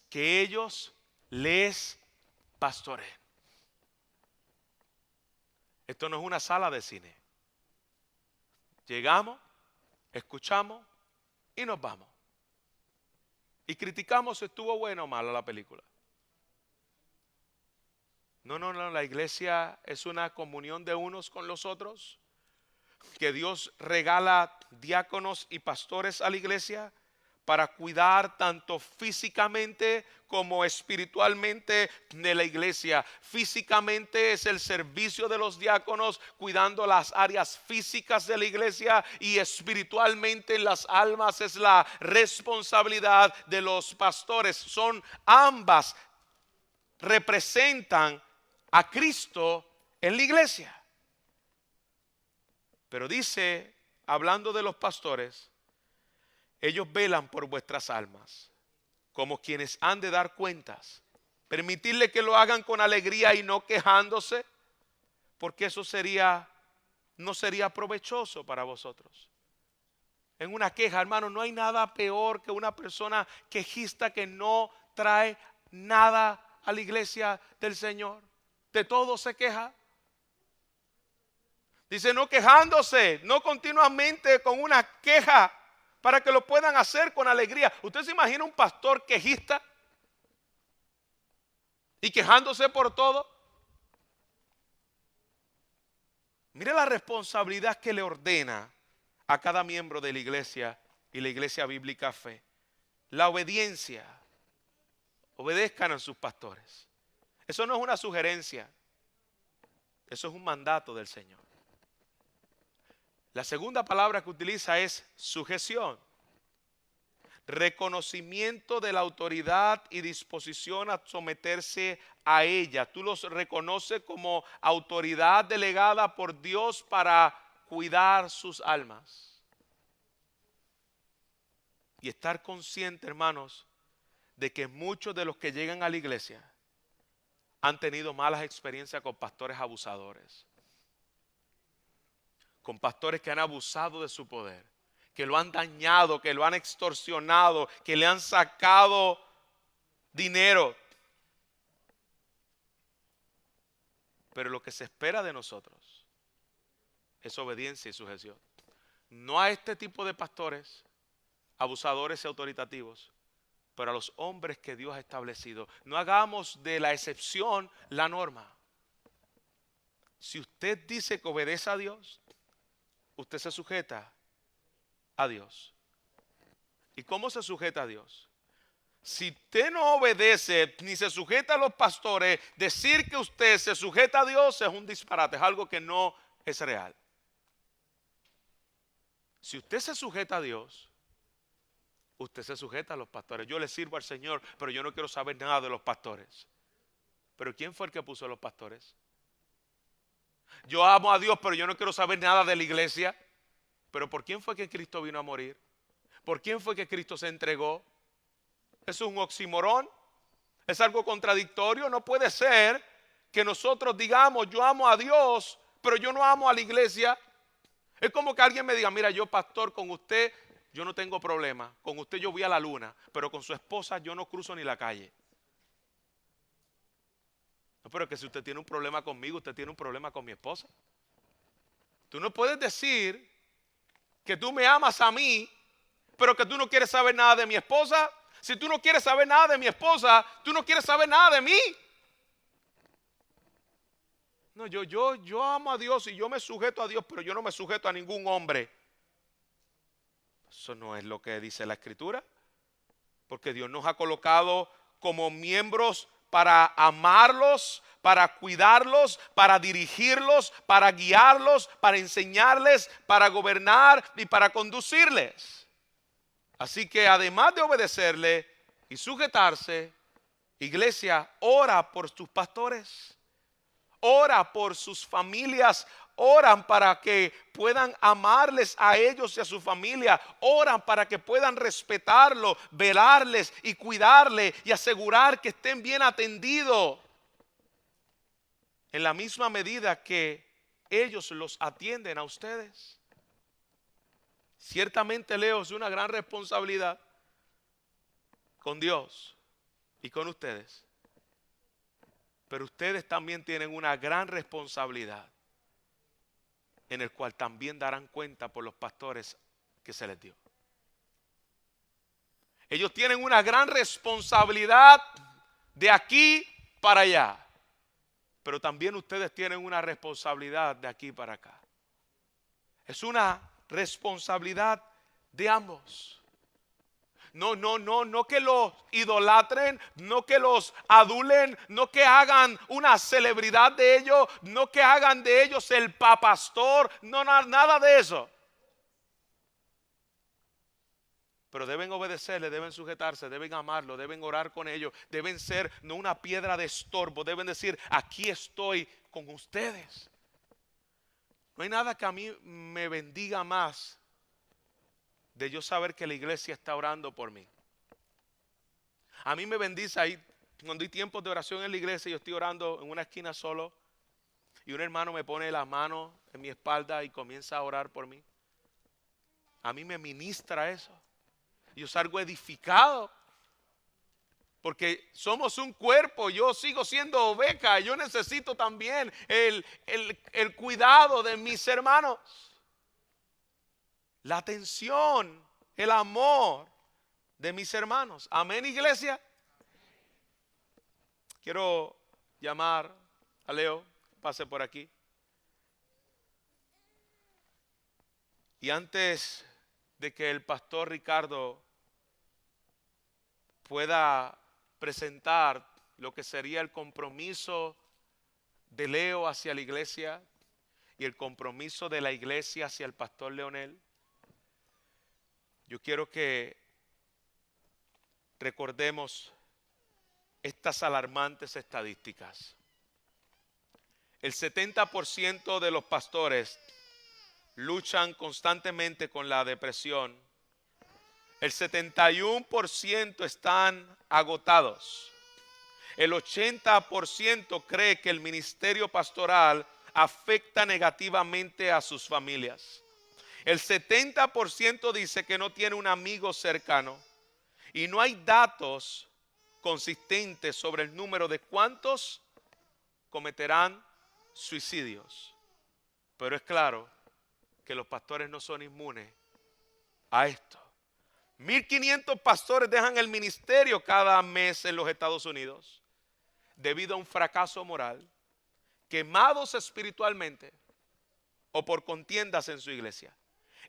que ellos les pastoreen. Esto no es una sala de cine. Llegamos, escuchamos y nos vamos. Y criticamos si estuvo buena o mala la película. No, la iglesia es una comunión de unos con los otros. Que Dios regala diáconos y pastores a la iglesia para cuidar tanto físicamente como espiritualmente de la iglesia. Físicamente es el servicio de los diáconos cuidando las áreas físicas de la iglesia, y espiritualmente en las almas es la responsabilidad de los pastores. Son ambas representan a Cristo en la iglesia. Pero dice, hablando de los pastores, ellos velan por vuestras almas, como quienes han de dar cuentas. Permitirle que lo hagan con alegría y no quejándose, porque eso no sería provechoso para vosotros. En una queja, hermano, no hay nada peor que una persona quejista que no trae nada a la iglesia del Señor. De todo se queja. Dice, no quejándose, no continuamente con una queja, para que lo puedan hacer con alegría. ¿Usted se imagina un pastor quejista y quejándose por todo? Mire la responsabilidad que le ordena a cada miembro de la iglesia y la iglesia bíblica Fe. La obediencia. Obedezcan a sus pastores. Eso no es una sugerencia. Eso es un mandato del Señor. La segunda palabra que utiliza es sujeción. Reconocimiento de la autoridad y disposición a someterse a ella. Tú los reconoces como autoridad delegada por Dios para cuidar sus almas. Y estar consciente, hermanos, de que muchos de los que llegan a la iglesia han tenido malas experiencias con pastores abusadores. Con pastores que han abusado de su poder, que lo han dañado, que lo han extorsionado, que le han sacado dinero. Pero lo que se espera de nosotros es obediencia y sujeción. No a este tipo de pastores, abusadores y autoritativos, pero a los hombres que Dios ha establecido. No hagamos de la excepción la norma. Si usted dice que obedece a Dios, usted se sujeta a Dios. ¿Y cómo se sujeta a Dios? Si usted no obedece ni se sujeta a los pastores, decir que usted se sujeta a Dios es un disparate, es algo que no es real. Si usted se sujeta a Dios, usted se sujeta a los pastores. Yo le sirvo al Señor, pero yo no quiero saber nada de los pastores. ¿Pero quién fue el que puso a los pastores? Yo amo a Dios, pero yo no quiero saber nada de la iglesia. ¿Pero por quién fue que Cristo vino a morir? ¿Por quién fue que Cristo se entregó? ¿Es un oxímoron? ¿Es algo contradictorio? No puede ser que nosotros digamos, yo amo a Dios, pero yo no amo a la iglesia. Es como que alguien me diga, mira, yo pastor, con usted yo no tengo problema. Con usted yo voy a la luna, pero con su esposa yo no cruzo ni la calle. No, pero que si usted tiene un problema conmigo, usted tiene un problema con mi esposa. Tú no puedes decir que tú me amas a mí, pero que tú no quieres saber nada de mi esposa. Si tú no quieres saber nada de mi esposa, tú no quieres saber nada de mí. No, yo amo a Dios y yo me sujeto a Dios, pero yo no me sujeto a ningún hombre. Eso no es lo que dice la Escritura. Porque Dios nos ha colocado como miembros para amarlos, para cuidarlos, para dirigirlos, para guiarlos, para enseñarles, para gobernar y para conducirles. Así que además de obedecerle y sujetarse, iglesia, ora por sus pastores, ora por sus familias, oran para que puedan amarles a ellos y a su familia, oran para que puedan respetarlo, velarles y cuidarle y asegurar que estén bien atendidos en la misma medida que ellos los atienden a ustedes. Ciertamente, Leo, es una gran responsabilidad con Dios y con ustedes. Pero ustedes también tienen una gran responsabilidad en el cual también darán cuenta por los pastores que se les dio. Ellos tienen una gran responsabilidad de aquí para allá. Pero también ustedes tienen una responsabilidad de aquí para acá. Es una responsabilidad de ambos. No que los idolatren, no que los adulen, no que hagan una celebridad de ellos, no que hagan de ellos el pastor, no, nada de eso. Pero deben obedecerle, deben sujetarse, deben amarlo, deben orar con ellos, deben ser no una piedra de estorbo, deben decir, aquí estoy con ustedes. No hay nada que a mí me bendiga más de yo saber que la iglesia está orando por mí. A mí me bendice ahí, cuando hay tiempos de oración en la iglesia, yo estoy orando en una esquina solo y un hermano me pone la mano en mi espalda y comienza a orar por mí. A mí me ministra eso. Yo salgo edificado. Porque somos un cuerpo, yo sigo siendo oveja, yo necesito también el cuidado de mis hermanos. La atención, el amor de mis hermanos. Amén, iglesia. Quiero llamar a Leo, pase por aquí. Y antes de que el pastor Ricardo pueda presentar lo que sería el compromiso de Leo hacia la iglesia y el compromiso de la iglesia hacia el pastor Leonel, yo quiero que recordemos estas alarmantes estadísticas. El 70% de los pastores luchan constantemente con la depresión. El 71% están agotados. El 80% cree que el ministerio pastoral afecta negativamente a sus familias. El 70% dice que no tiene un amigo cercano. Y no hay datos consistentes sobre el número de cuántos cometerán suicidios. Pero es claro que los pastores no son inmunes a esto. 1,500 pastores dejan el ministerio cada mes en los Estados Unidos debido a un fracaso moral, quemados espiritualmente o por contiendas en su iglesia.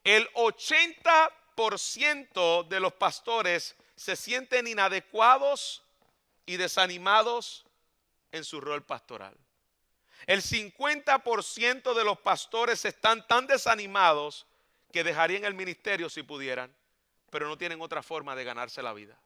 El 80% de los pastores se sienten inadecuados y desanimados en su rol pastoral. El 50% de los pastores están tan desanimados que dejarían el ministerio si pudieran, pero no tienen otra forma de ganarse la vida.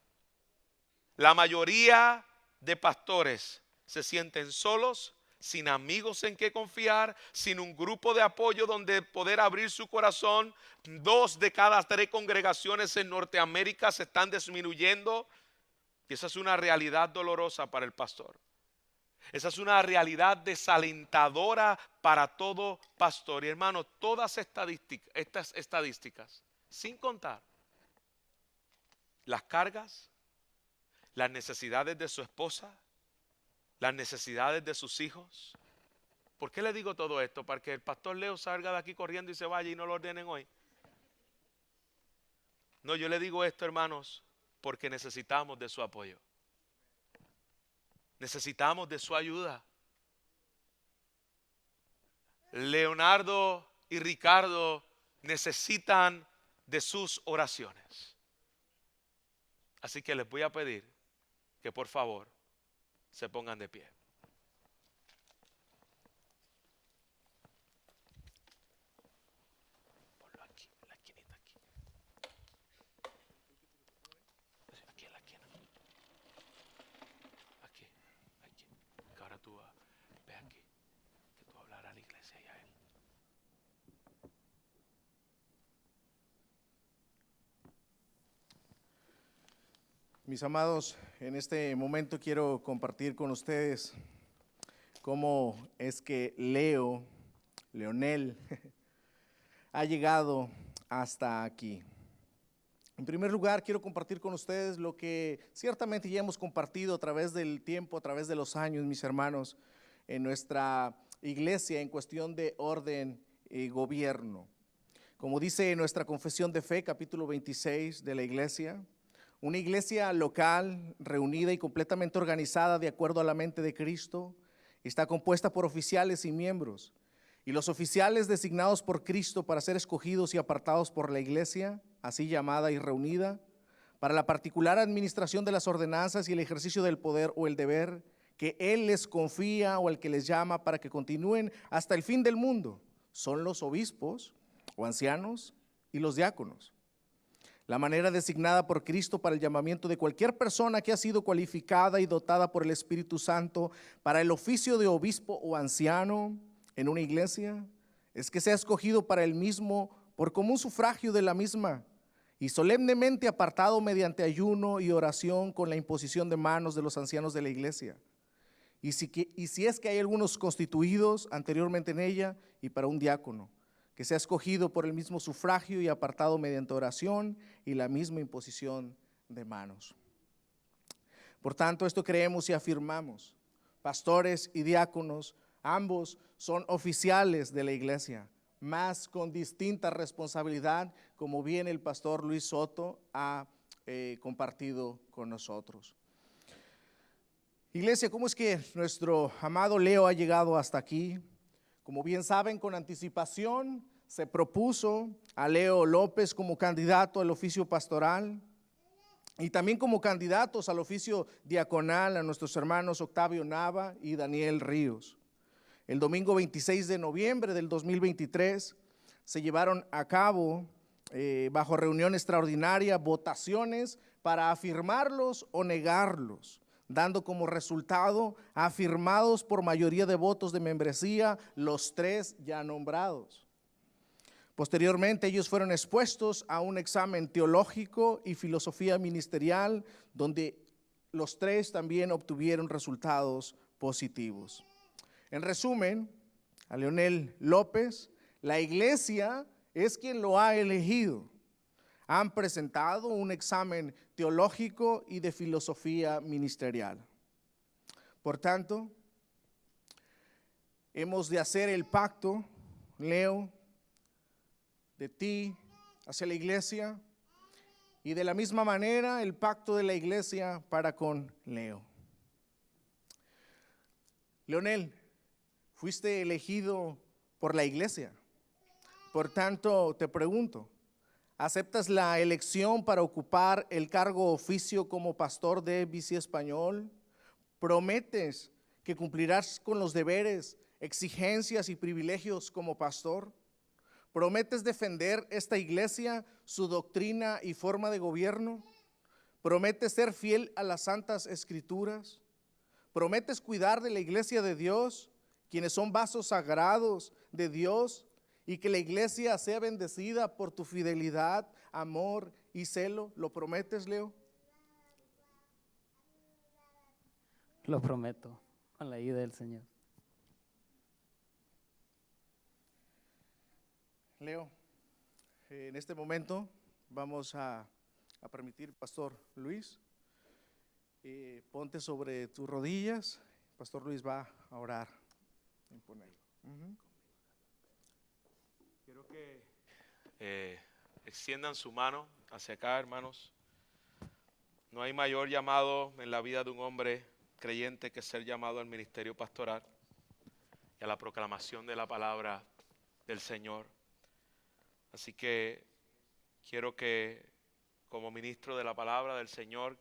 La mayoría de pastores se sienten solos, sin amigos en que confiar, sin un grupo de apoyo donde poder abrir su corazón. 2 de cada 3 congregaciones en Norteamérica se están disminuyendo. Y esa es una realidad dolorosa para el pastor. Esa es una realidad desalentadora para todo pastor. Y hermano, todas estas estadísticas, sin contar las cargas, las necesidades de su esposa, las necesidades de sus hijos. ¿Por qué le digo todo esto? Para que el pastor Leo salga de aquí corriendo y se vaya y no lo ordenen hoy. No, yo le digo esto, hermanos, porque necesitamos de su apoyo. Necesitamos de su ayuda. Leonardo y Ricardo necesitan de sus oraciones. Así que les voy a pedir que por favor se pongan de pie. Ponlo aquí, en la esquinita aquí. Aquí en la esquina. Aquí. Que ahora tú ve aquí. Que tú hablarás a la iglesia y a él. Mis amados, en este momento quiero compartir con ustedes cómo es que Leonel, ha llegado hasta aquí. En primer lugar, quiero compartir con ustedes lo que ciertamente ya hemos compartido a través del tiempo, a través de los años, mis hermanos, en nuestra iglesia en cuestión de orden y gobierno. Como dice nuestra confesión de fe, capítulo 26 de la iglesia, una iglesia local, reunida y completamente organizada de acuerdo a la mente de Cristo, está compuesta por oficiales y miembros. Y los oficiales designados por Cristo para ser escogidos y apartados por la iglesia, así llamada y reunida, para la particular administración de las ordenanzas y el ejercicio del poder o el deber que Él les confía o el que les llama para que continúen hasta el fin del mundo, son los obispos o ancianos y los diáconos. La manera designada por Cristo para el llamamiento de cualquier persona que ha sido cualificada y dotada por el Espíritu Santo para el oficio de obispo o anciano en una iglesia es que sea escogido para el mismo por común sufragio de la misma y solemnemente apartado mediante ayuno y oración con la imposición de manos de los ancianos de la iglesia. Y si es que hay algunos constituidos anteriormente en ella, y para un diácono, que sea escogido por el mismo sufragio y apartado mediante oración y la misma imposición de manos. Por tanto, esto creemos y afirmamos. Pastores y diáconos, ambos son oficiales de la iglesia, más con distinta responsabilidad, como bien el pastor Luis Soto ha compartido con nosotros. Iglesia, ¿cómo es que nuestro amado Leo ha llegado hasta aquí? Como bien saben, con anticipación se propuso a Leo López como candidato al oficio pastoral y también como candidatos al oficio diaconal a nuestros hermanos Octavio Nava y Daniel Ríos. El domingo 26 de noviembre del 2023 se llevaron a cabo bajo reunión extraordinaria votaciones para afirmarlos o negarlos, dando como resultado afirmados por mayoría de votos de membresía los tres ya nombrados. Posteriormente ellos fueron expuestos a un examen teológico y filosofía ministerial donde los tres también obtuvieron resultados positivos. En resumen, a Leonel López, la iglesia es quien lo ha elegido. Han presentado un examen teológico y de filosofía ministerial. Por tanto, hemos de hacer el pacto, Leo, de ti hacia la iglesia y de la misma manera el pacto de la iglesia para con Leo. Leonel, fuiste elegido por la iglesia. Por tanto, te pregunto, ¿aceptas la elección para ocupar el cargo oficio como pastor de Bici Español? ¿Prometes que cumplirás con los deberes, exigencias y privilegios como pastor? ¿Prometes defender esta iglesia, su doctrina y forma de gobierno? ¿Prometes ser fiel a las santas escrituras? ¿Prometes cuidar de la iglesia de Dios, quienes son vasos sagrados de Dios, y que la iglesia sea bendecida por tu fidelidad, amor y celo? ¿Lo prometes, Leo? Lo prometo, con la ayuda del Señor. Leo, en este momento vamos a permitir, Pastor Luis, ponte sobre tus rodillas. Pastor Luis va a orar. Quiero que extiendan su mano hacia acá, hermanos. No hay mayor llamado en la vida de un hombre creyente que ser llamado al ministerio pastoral y a la proclamación de la palabra del Señor. Así que quiero que como ministro de la palabra del Señor,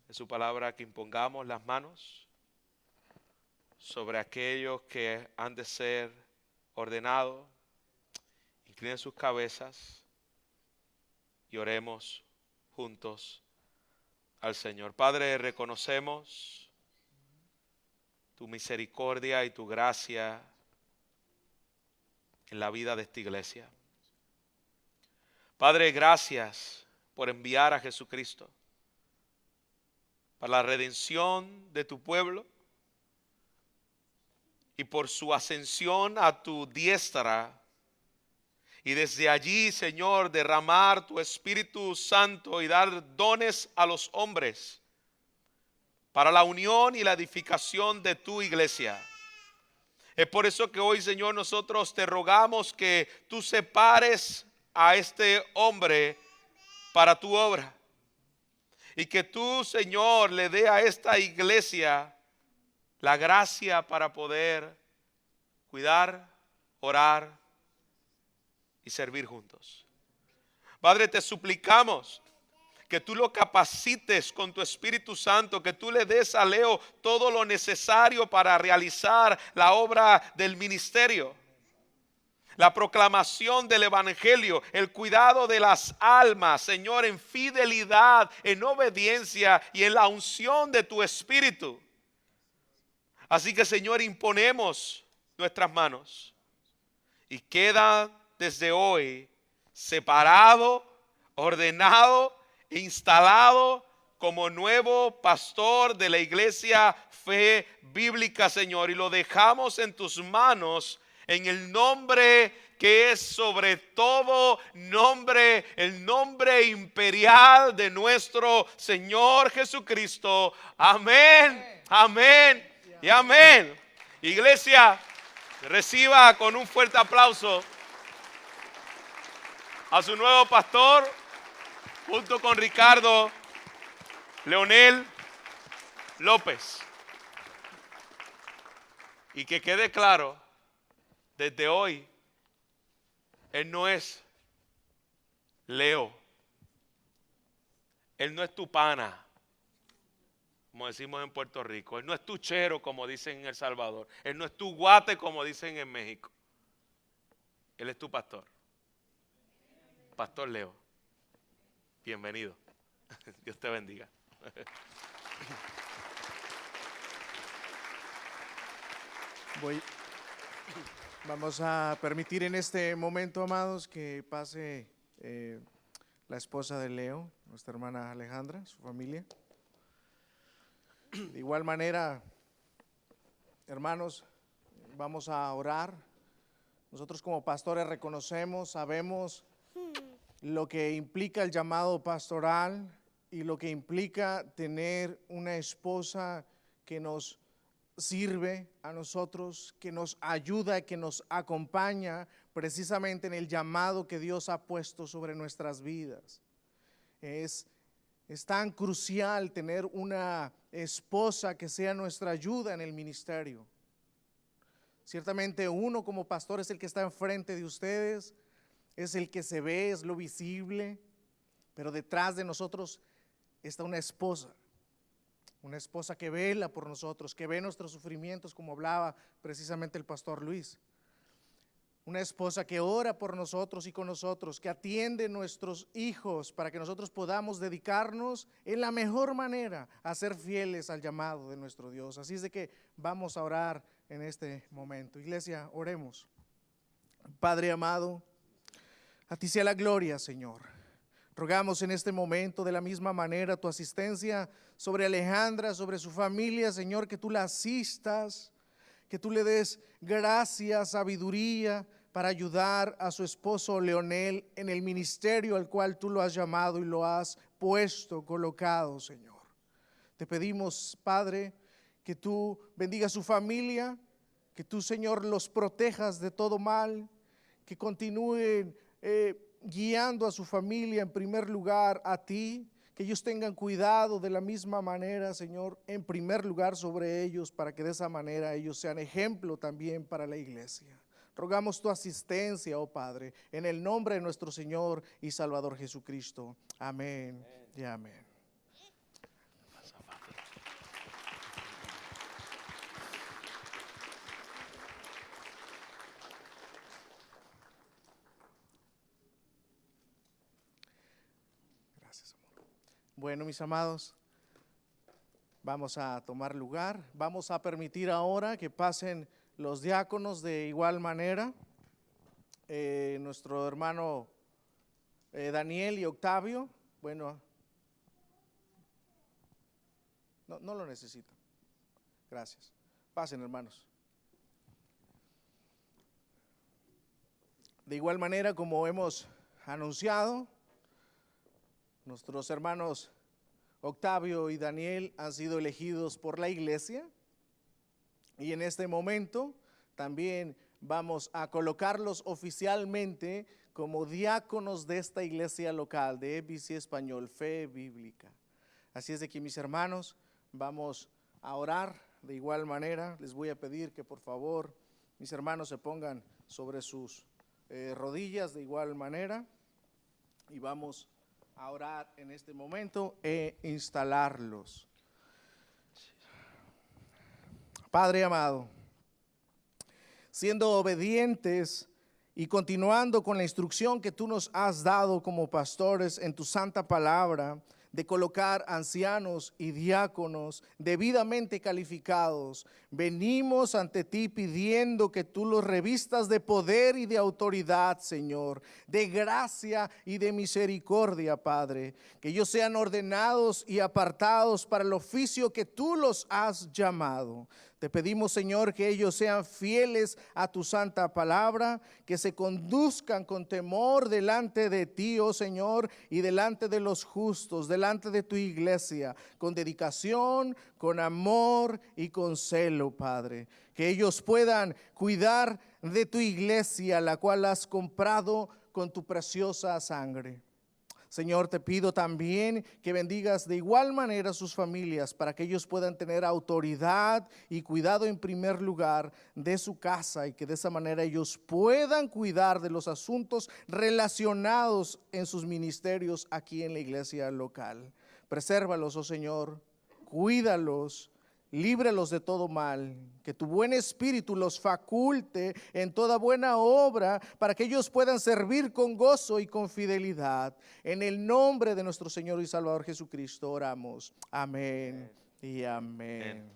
de su palabra, que impongamos las manos sobre aquellos que han de ser ordenados. Inclinen sus cabezas y oremos juntos al Señor. Padre, reconocemos tu misericordia y tu gracia en la vida de esta iglesia. Padre, gracias por enviar a Jesucristo para la redención de tu pueblo y por su ascensión a tu diestra. Y desde allí, Señor, derramar tu Espíritu Santo y dar dones a los hombres para la unión y la edificación de tu iglesia. Es por eso que hoy, Señor, nosotros te rogamos que tú separes a este hombre para tu obra. Y que tú, Señor, le dé a esta iglesia la gracia para poder cuidar, orar y servir juntos. Padre, te suplicamos que tú lo capacites con tu Espíritu Santo, que tú le des a Leo todo lo necesario para realizar la obra del ministerio, la proclamación del evangelio, el cuidado de las almas, Señor, en fidelidad, en obediencia y en la unción de tu Espíritu. Así que, Señor, imponemos nuestras manos y queda desde hoy separado, ordenado e instalado como nuevo pastor de la iglesia Fe Bíblica, Señor, y lo dejamos en tus manos en el nombre que es sobre todo nombre, el nombre imperial de nuestro Señor Jesucristo. Amén, amén y amén. Iglesia, reciba con un fuerte aplauso a su nuevo pastor, junto con Ricardo Leonel López. Y que quede claro, desde hoy, él no es Leo. Él no es tu pana, como decimos en Puerto Rico. Él no es tu chero, como dicen en El Salvador. Él no es tu guate, como dicen en México. Él es tu pastor. Pastor Leo. Bienvenido. Dios te bendiga. Vamos a permitir en este momento, amados, que pase la esposa de Leo, nuestra hermana Alejandra, su familia. De igual manera, hermanos, vamos a orar. Nosotros como pastores reconocemos, sabemos lo que implica el llamado pastoral y lo que implica tener una esposa que nos sirve a nosotros, que nos ayuda, que nos acompaña precisamente en el llamado que Dios ha puesto sobre nuestras vidas. Es tan crucial tener una esposa que sea nuestra ayuda en el ministerio. Ciertamente uno como pastor es el que está enfrente de ustedes, es el que se ve, es lo visible, pero detrás de nosotros está una esposa que vela por nosotros, que ve nuestros sufrimientos, como hablaba precisamente el pastor Luis. Una esposa que ora por nosotros y con nosotros, que atiende nuestros hijos para que nosotros podamos dedicarnos en la mejor manera a ser fieles al llamado de nuestro Dios. Así es de que vamos a orar en este momento. Iglesia, oremos. Padre amado, a ti sea la gloria, Señor. Rogamos en este momento de la misma manera tu asistencia sobre Alejandra, sobre su familia, Señor, que tú la asistas, que tú le des gracia, sabiduría para ayudar a su esposo Leonel en el ministerio al cual tú lo has llamado y lo has puesto, colocado, Señor. Te pedimos, Padre, que tú bendigas su familia, que tú, Señor, los protejas de todo mal, que continúen guiando a su familia en primer lugar a ti, que ellos tengan cuidado de la misma manera, Señor, en primer lugar sobre ellos, para que de esa manera ellos sean ejemplo también para la iglesia. Rogamos tu asistencia, oh Padre, en el nombre de nuestro Señor y Salvador Jesucristo. Amén y amén. Bueno, mis amados, vamos a tomar lugar. Vamos a permitir ahora que pasen los diáconos de igual manera. Nuestro hermano Daniel y Octavio, bueno, no lo necesito. Gracias. Pasen, hermanos. De igual manera, como hemos anunciado, nuestros hermanos Octavio y Daniel han sido elegidos por la iglesia y en este momento también vamos a colocarlos oficialmente como diáconos de esta iglesia local de EBC Español, Fe Bíblica. Así es de que, mis hermanos, vamos a orar de igual manera. Les voy a pedir que por favor mis hermanos se pongan sobre sus rodillas de igual manera y vamos a orar en este momento e instalarlos. Padre amado, siendo obedientes y continuando con la instrucción que tú nos has dado como pastores en tu santa palabra, de colocar ancianos y diáconos debidamente calificados, venimos ante ti pidiendo que tú los revistas de poder y de autoridad, Señor, de gracia y de misericordia, Padre, que ellos sean ordenados y apartados para el oficio que tú los has llamado. Te pedimos, Señor, que ellos sean fieles a tu santa palabra, que se conduzcan con temor delante de ti, oh Señor, y delante de los justos, delante de tu iglesia, con dedicación, con amor y con celo, Padre. Que ellos puedan cuidar de tu iglesia, la cual has comprado con tu preciosa sangre. Señor, te pido también que bendigas de igual manera a sus familias para que ellos puedan tener autoridad y cuidado en primer lugar de su casa y que de esa manera ellos puedan cuidar de los asuntos relacionados en sus ministerios aquí en la iglesia local. Presérvalos, oh Señor, cuídalos, líbralos de todo mal, que tu buen espíritu los faculte en toda buena obra para que ellos puedan servir con gozo y con fidelidad. En el nombre de nuestro Señor y Salvador Jesucristo oramos. Amén y amén.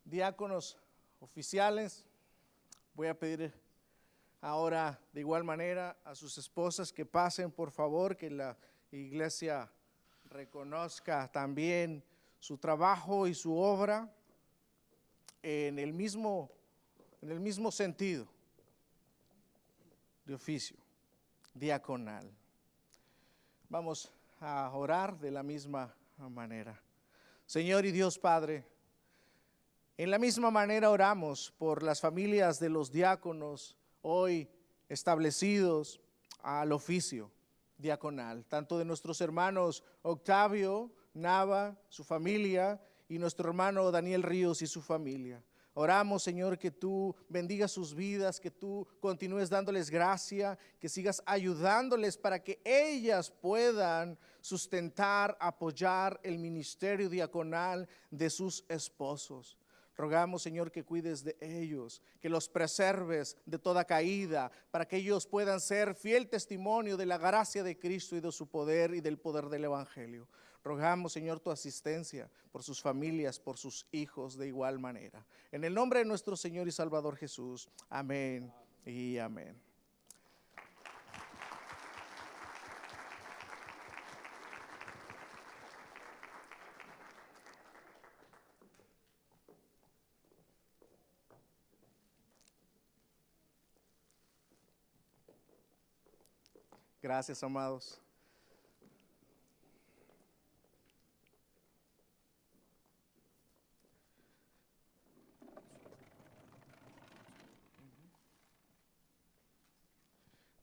Diáconos oficiales, voy a pedir ahora de igual manera a sus esposas que pasen, por favor, que la iglesia reconozca también su trabajo y su obra en el mismo sentido de oficio diaconal. Vamos a orar de la misma manera. Señor y Dios Padre, en la misma manera oramos por las familias de los diáconos hoy establecidos al oficio diaconal, tanto de nuestros hermanos Octavio Nava, su familia, y nuestro hermano Daniel Ríos y su familia. Oramos, Señor, que tú bendigas sus vidas, que tú continúes dándoles gracia, que sigas ayudándoles para que ellas puedan sustentar, apoyar el ministerio diaconal de sus esposos. Rogamos, Señor, que cuides de ellos, que los preserves de toda caída, para que ellos puedan ser fiel testimonio de la gracia de Cristo y de su poder y del poder del Evangelio. Rogamos, Señor, tu asistencia por sus familias, por sus hijos de igual manera. En el nombre de nuestro Señor y Salvador Jesús. Amén y amén. Gracias, amados.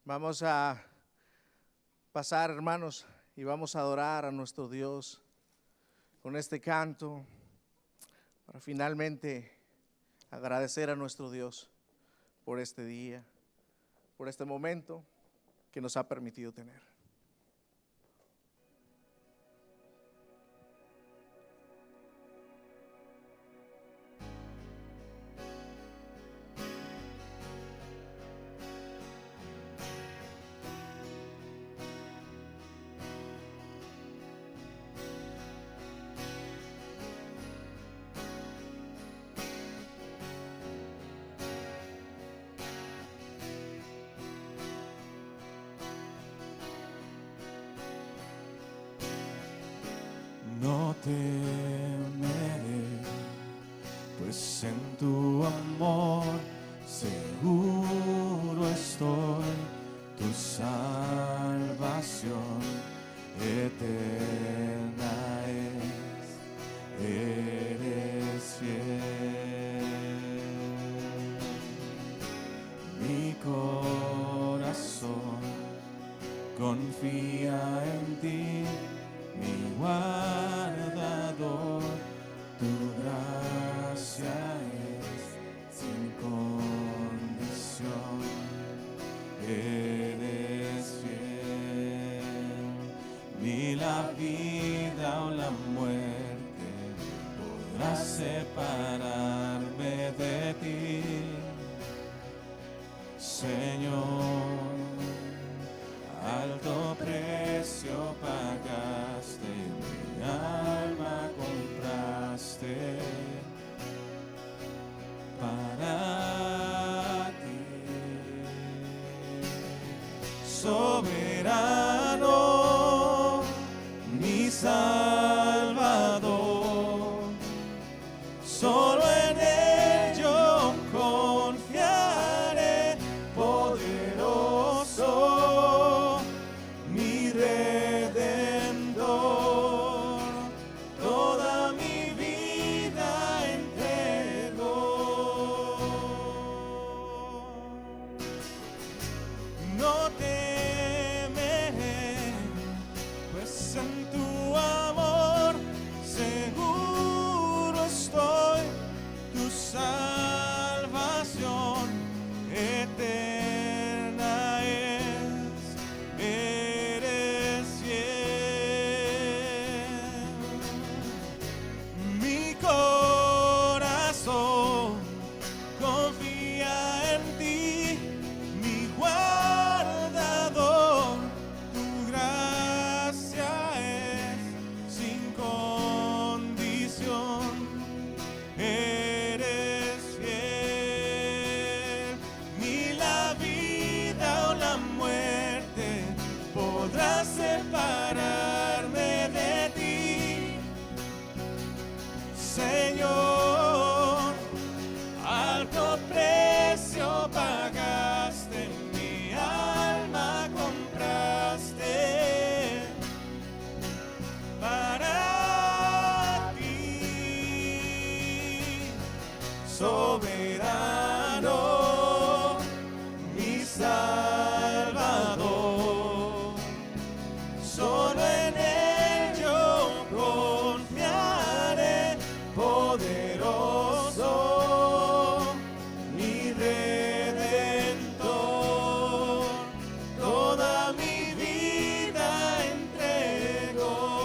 Vamos a pasar, hermanos, y vamos a adorar a nuestro Dios con este canto para finalmente agradecer a nuestro Dios por este día, por este momento que nos ha permitido tener. No temeré, pues en tu amor seguro estoy, tu salvación eterna es, eres fiel. Mi corazón confía en ti, mi guardador, tu gracia es sin condición, eres fiel. Ni la vida o la muerte podrá separarme de ti, Señor. Alto precio pagaste, mi alma compraste para ti. soberano, mi Salvador. Solo en Él yo confiaré, poderoso, mi Redentor. Toda mi vida entregó. No temeré, pues en tu amor seguro estoy. Tu salvación eterna es, eres fiel. Mi corazón confía en ti, mi guardador. Tu gracia es sin condición. Eres fiel. Ni la vida o la muerte podrá separarme de ti, Señor. Alto precio pagaste, mi alma compraste para ti, soberano, mi Salvador. Solo en Él yo confiaré, poderoso, mi Redentor. Toda mi vida entregó.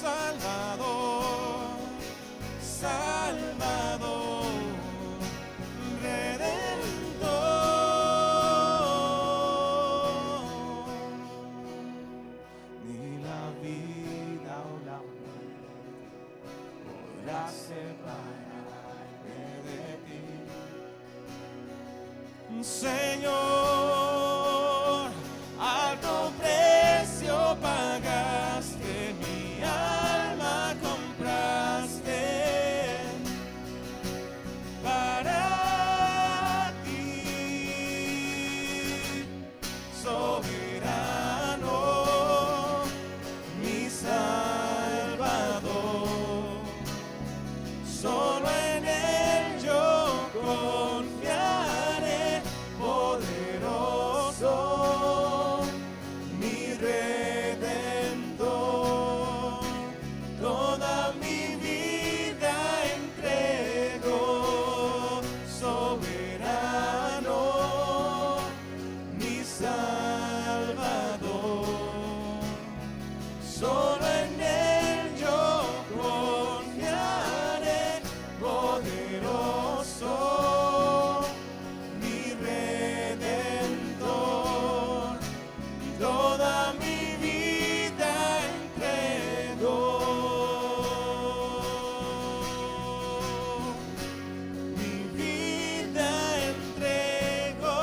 Salvador, Salvador, Redentor. Ni la vida o la muerte podrá separarme de ti, Señor. Alto precio pagaste, mi alma compraste para ti, soberano, mi Salvador. Solo en Él yo confiaré, poderoso, mi Redentor. Toda mi vida entregó, soberano, mi Salvador. Solo en Él yo confiaré, poderoso, mi Redentor. Toda mi vida entregó, mi vida entregó.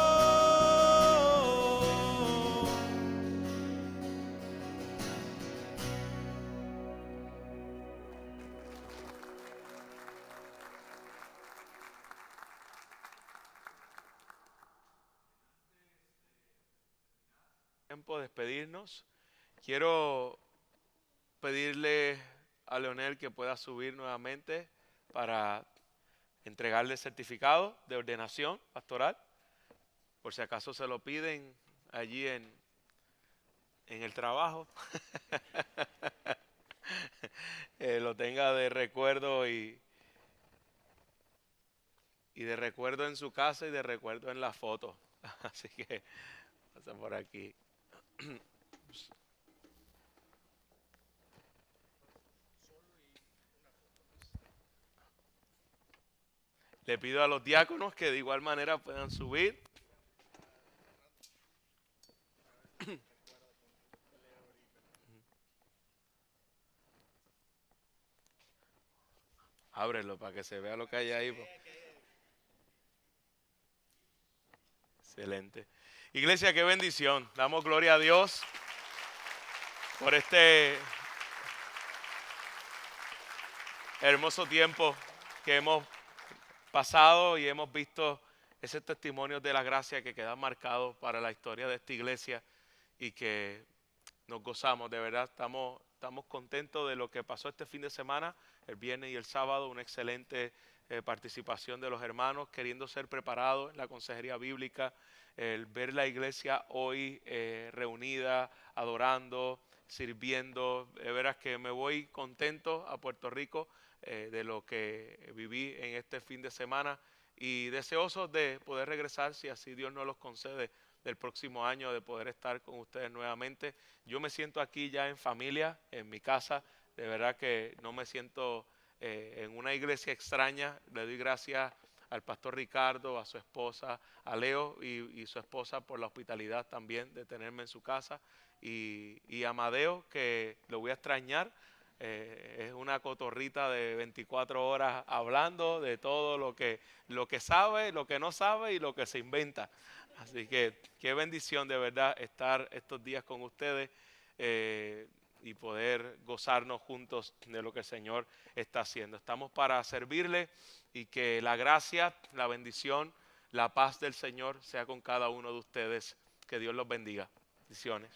Tiempo de despedirnos. Quiero pedirle a Leonel que pueda subir nuevamente para entregarle el certificado de ordenación pastoral, por si acaso se lo piden allí en el trabajo. Lo tenga de recuerdo y de recuerdo en su casa y de recuerdo en la foto. Así que pasa por aquí. Le pido a los diáconos que de igual manera puedan subir. Ábrelo para que se vea lo que hay ahí. Excelente. Iglesia, qué bendición. Damos gloria a Dios por este hermoso tiempo que hemos pasado y hemos visto ese testimonio de la gracia que queda marcado para la historia de esta iglesia y que nos gozamos, de verdad, estamos contentos de lo que pasó este fin de semana, el viernes y el sábado, una excelente participación de los hermanos, queriendo ser preparados en la consejería bíblica, el ver la iglesia hoy reunida, adorando, sirviendo, de veras que me voy contento a Puerto Rico de lo que viví en este fin de semana y deseoso de poder regresar, si así Dios nos los concede, del próximo año, de poder estar con ustedes nuevamente. Yo me siento aquí ya en familia, en mi casa, de verdad que no me siento en una iglesia extraña. Le doy gracias al pastor Ricardo, a su esposa, a Leo y su esposa por la hospitalidad también de tenerme en su casa, y a Amadeo, que lo voy a extrañar. Es una cotorrita de 24 horas hablando de todo lo que sabe, lo que no sabe y lo que se inventa. Así que qué bendición de verdad estar estos días con ustedes y poder gozarnos juntos de lo que el Señor está haciendo. Estamos para servirle y que la gracia, la bendición, la paz del Señor sea con cada uno de ustedes. Que Dios los bendiga. Bendiciones.